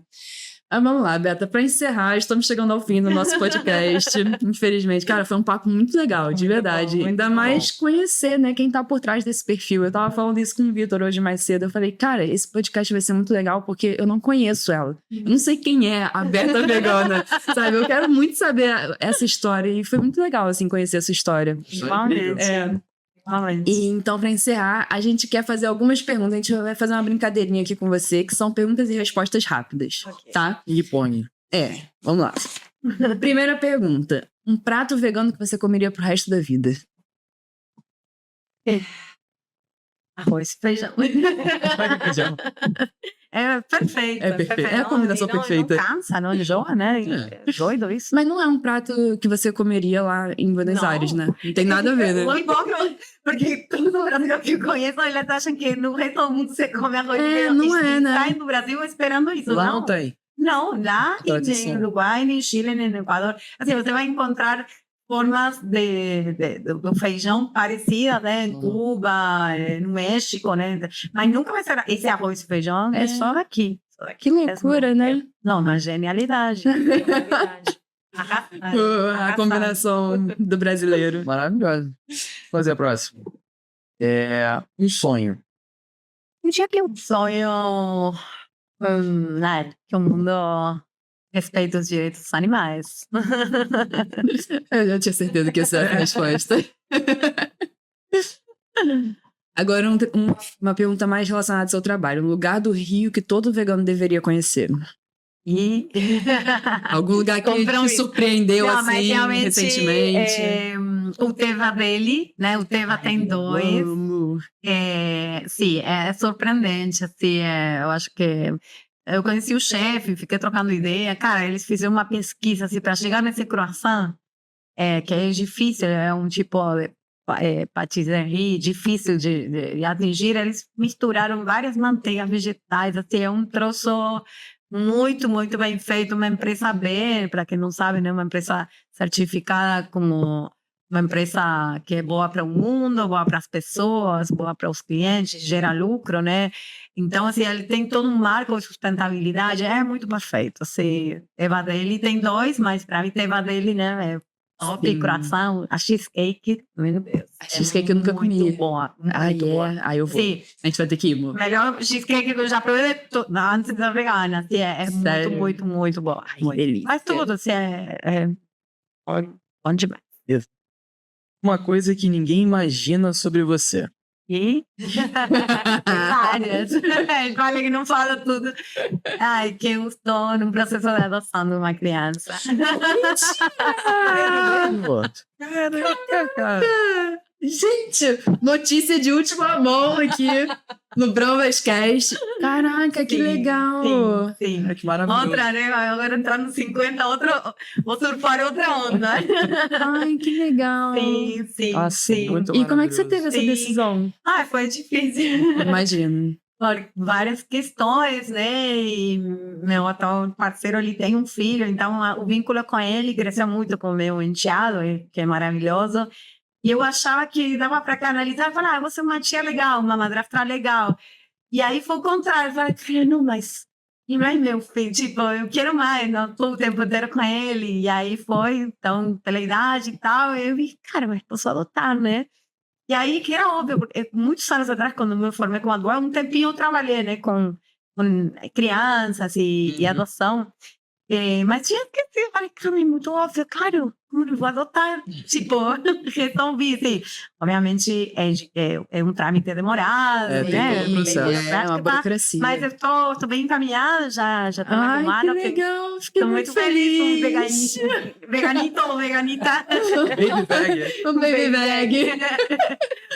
Mas vamos lá, Beta, para encerrar, estamos chegando ao fim do nosso podcast. Infelizmente, cara, foi um papo muito legal, de Muito verdade. bom, muito Ainda mais conhecer, né, quem tá por trás desse perfil. Eu tava falando isso com o Vitor hoje mais cedo. Eu falei, cara, esse podcast vai ser muito legal porque eu não conheço ela. Eu não sei quem é a Beta Vegana, sabe? Eu quero muito saber essa história e foi muito legal, assim, conhecer essa história. Isso é incrível. É. E então, para encerrar, a gente quer fazer algumas perguntas. A gente vai fazer uma brincadeirinha aqui com você, que são perguntas e respostas rápidas, Ok. tá? Ping-pong. Vamos lá. Primeira pergunta. Um prato vegano que você comeria pro resto da vida? Arroz, feijão. É perfeito. É perfeito. É a combinação Não, perfeita. Não cansa, não enjoa, né? É doido isso. Mas não é um prato que você comeria lá em Buenos Não. Aires, né? Não tem nada a ver, né? Muito bom, porque todo brasileiro que eu conheço, eles acham que no resto do mundo você come arroz e feijão. não E é, né? sai no Brasil esperando isso. Lá não tem. Não, lá e Tradição. no Uruguai, no Chile, no Equador. Assim, você vai encontrar formas do feijão parecidas, né? Em Cuba, no México, né? Mas nunca vai ser esse arroz e feijão, é só aqui. Só daqui. Que loucura, né? Não, mas genialidade. Genialidade. A combinação do brasileiro. Maravilhoso. Vamos fazer a próxima. Um sonho. Um dia que eu sonho que o mundo respeite os direitos dos animais. Eu já tinha certeza que essa era a resposta. Agora, uma pergunta mais relacionada ao seu trabalho. Um lugar do Rio que todo vegano deveria conhecer. E Algum lugar que te surpreendeu, Não, mas assim, realmente, recentemente? o Teva dele, né? O Teva tem dois. Vamos. Sim, é surpreendente, assim, eu acho que eu conheci o chefe, fiquei trocando ideia, cara, eles fizeram uma pesquisa, assim, para chegar nesse croissant, que é difícil, é um tipo patisserie, difícil de atingir, eles misturaram várias manteigas vegetais, assim, é um troço muito, muito bem feito, uma empresa B, para quem não sabe, né, uma empresa certificada como uma empresa que é boa para o mundo, boa para as pessoas, boa para os clientes, gera lucro, né? Então, assim, ele tem todo um marco de sustentabilidade, é muito perfeito. Assim, Eva dele tem dois, mas para mim, Eva dele, né, é top, croissant, a cheesecake, meu Deus. A cheesecake eu nunca comi. Muito boa, muito boa. Aí eu vou. Sim, A gente vai ter que ir, amor. melhor cheesecake que eu já provei antes da vegana. Assim, é muito, Sério? muito, muito boa. Ai, Uma delícia. mas tudo, assim, bom demais. Uma coisa que ninguém imagina sobre você. E várias. Olha que não fala tudo. Ai, que eu estou no processo de adoção de uma criança. Cara. Gente, notícia de última mão aqui no Broncast. Caraca, que Sim, legal. Sim, sim. Que maravilhoso. Outra, né? Agora entrando nos 50, vou surfar outra onda. Ai, que legal. Sim, sim, Nossa, sim. muito E como é que você maravilhoso. teve essa Sim. decisão? Ai, foi difícil. Imagino. Por várias questões, né? E meu atual parceiro, ele tem um filho, então o vínculo com ele cresceu muito com o meu enteado, que é maravilhoso. E eu achava que dava para canalizar e falar, ah, você é uma tia legal, uma madrasta legal. E aí foi o contrário, eu falei, não, mas não é meu filho, tipo, eu quero mais, não estou o tempo inteiro com ele. E aí foi, então, pela idade e tal, eu vi, cara, mas posso adotar, né? E aí, que era óbvio, porque muitos anos atrás, quando me formei como adulto, um tempinho eu trabalhei, né, com crianças e adoção. Mas tinha esquecido, falei, para mim, muito óbvio, claro, como vou adotar? Tipo, resolvi, assim. Obviamente, é um trâmite demorado, Tem né? todo o processo. É uma burocracia. Mas eu tô bem encaminhada, já tô na Ai, que tomada. legal, fiquei Tô muito muito feliz, feliz. veganito ou veganita. Baby bag. O baby bag.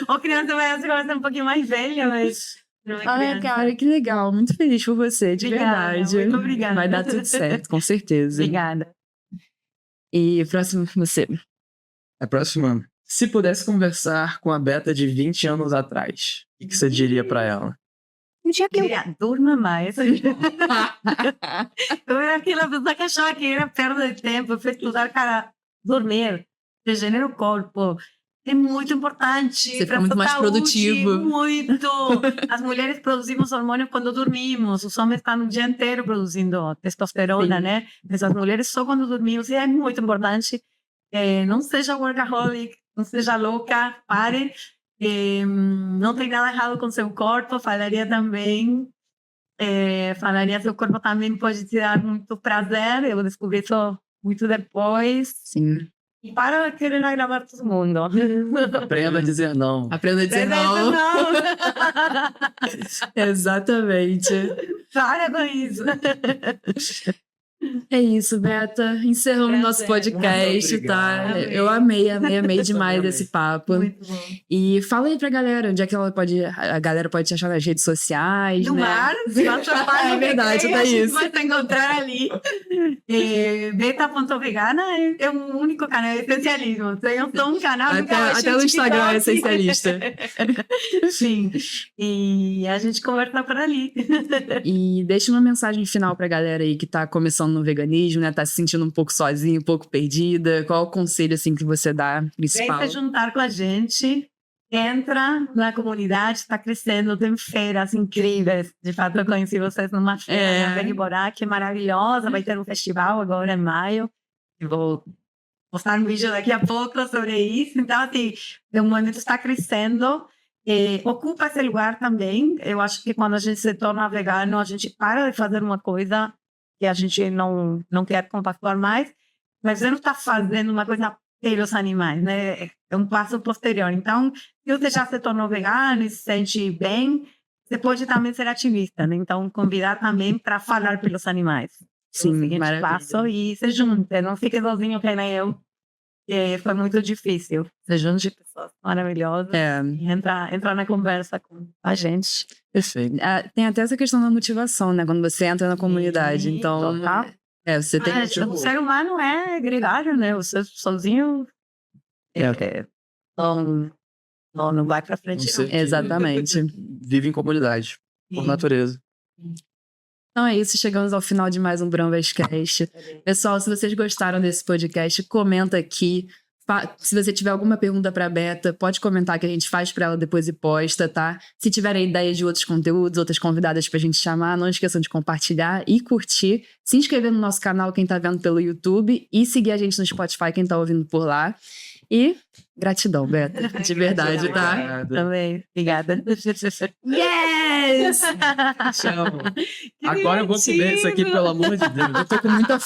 Ou criança vai ser um pouquinho mais velha, mas não é Ai, criança. cara, que legal. Muito feliz por você, de Obrigada, verdade. muito obrigada. Vai dar tudo certo, com certeza. Obrigada. E próximo, você. A próxima. Se pudesse conversar com a Beta de 20 anos atrás, o que você diria pra ela? Um dia que eu durma mais. Eu era aquela pessoa que achava que era perda de tempo, eu fui estudar para dormir, regenera o corpo. É muito importante. Você fica pra muito sua mais saúde, produtivo. Muito. As mulheres produzimos hormônios quando dormimos. Os homens estão o dia inteiro produzindo testosterona, Sim. né? Mas as mulheres só quando dormimos. E é muito importante. Não seja workaholic, não seja louca, pare. Não tem nada errado com seu corpo. Falaria também. Falaria que seu corpo também pode te dar muito prazer. Eu descobri isso muito depois. Sim. E para querer agradar todo mundo. Aprenda a dizer não. Aprenda a dizer não. Exatamente. Para com isso. É isso, Beta. Encerramos nosso podcast, Muito tá? obrigado. Eu amei demais Amei. esse papo. Muito bom. E fala aí pra galera onde é que a galera pode te achar nas redes sociais, No né? mar, É verdade, tá isso. Vai te encontrar ali. Beta.vegana é o único canal de especialismo. Eu sou um canal Até no Instagram é essencialista. Sim. E a gente conversa por ali. E deixa uma mensagem final pra galera aí que tá começando no veganismo, né? Tá se sentindo um pouco sozinha, um pouco perdida. Qual o conselho, assim, que você dá principal? Vem se juntar com a gente. Entra na comunidade, está crescendo, tem feiras incríveis. De fato, eu conheci vocês numa feira na Beni Borá, que é maravilhosa. Vai ter um festival agora em maio. Eu vou postar um vídeo daqui a pouco sobre isso. Então, assim, o movimento está crescendo. Ocupa esse lugar também. Eu acho que quando a gente se torna vegano, a gente para de fazer uma coisa que a gente não quer compactuar mais, mas você não está fazendo uma coisa pelos animais, né? É um passo posterior. Então, se você já se tornou vegano e se sente bem, você pode também ser ativista, né? Então, convidar também para falar pelos animais. Sim, o seguinte maravilha. passo e se junte, não fique sozinho que nem eu. Foi muito difícil. Se junte pessoas maravilhosas e entrar na conversa com a gente. Perfeito. Tem até essa questão da motivação, né? Quando você entra na comunidade. Então, total. você tem O ser humano é gregário, né? Você sozinho não vai pra frente. Você Não. que Exatamente. Vive em comunidade, por Sim. natureza. Então é isso, chegamos ao final de mais um Brão Vescast. Pessoal, se vocês gostaram desse podcast, comenta aqui. Se você tiver alguma pergunta para a Beta, pode comentar que a gente faz para ela depois e posta, tá? Se tiverem ideias de outros conteúdos, outras convidadas pra gente chamar, não esqueçam de compartilhar e curtir. Se inscrever no nosso canal, quem tá vendo pelo YouTube, e seguir a gente no Spotify, quem tá ouvindo por lá. E gratidão, Beta. De verdade, tá? Obrigado. Também. Obrigada. Yes! Tchau. Agora eu vou comer isso aqui, pelo amor de Deus. Eu tô com muita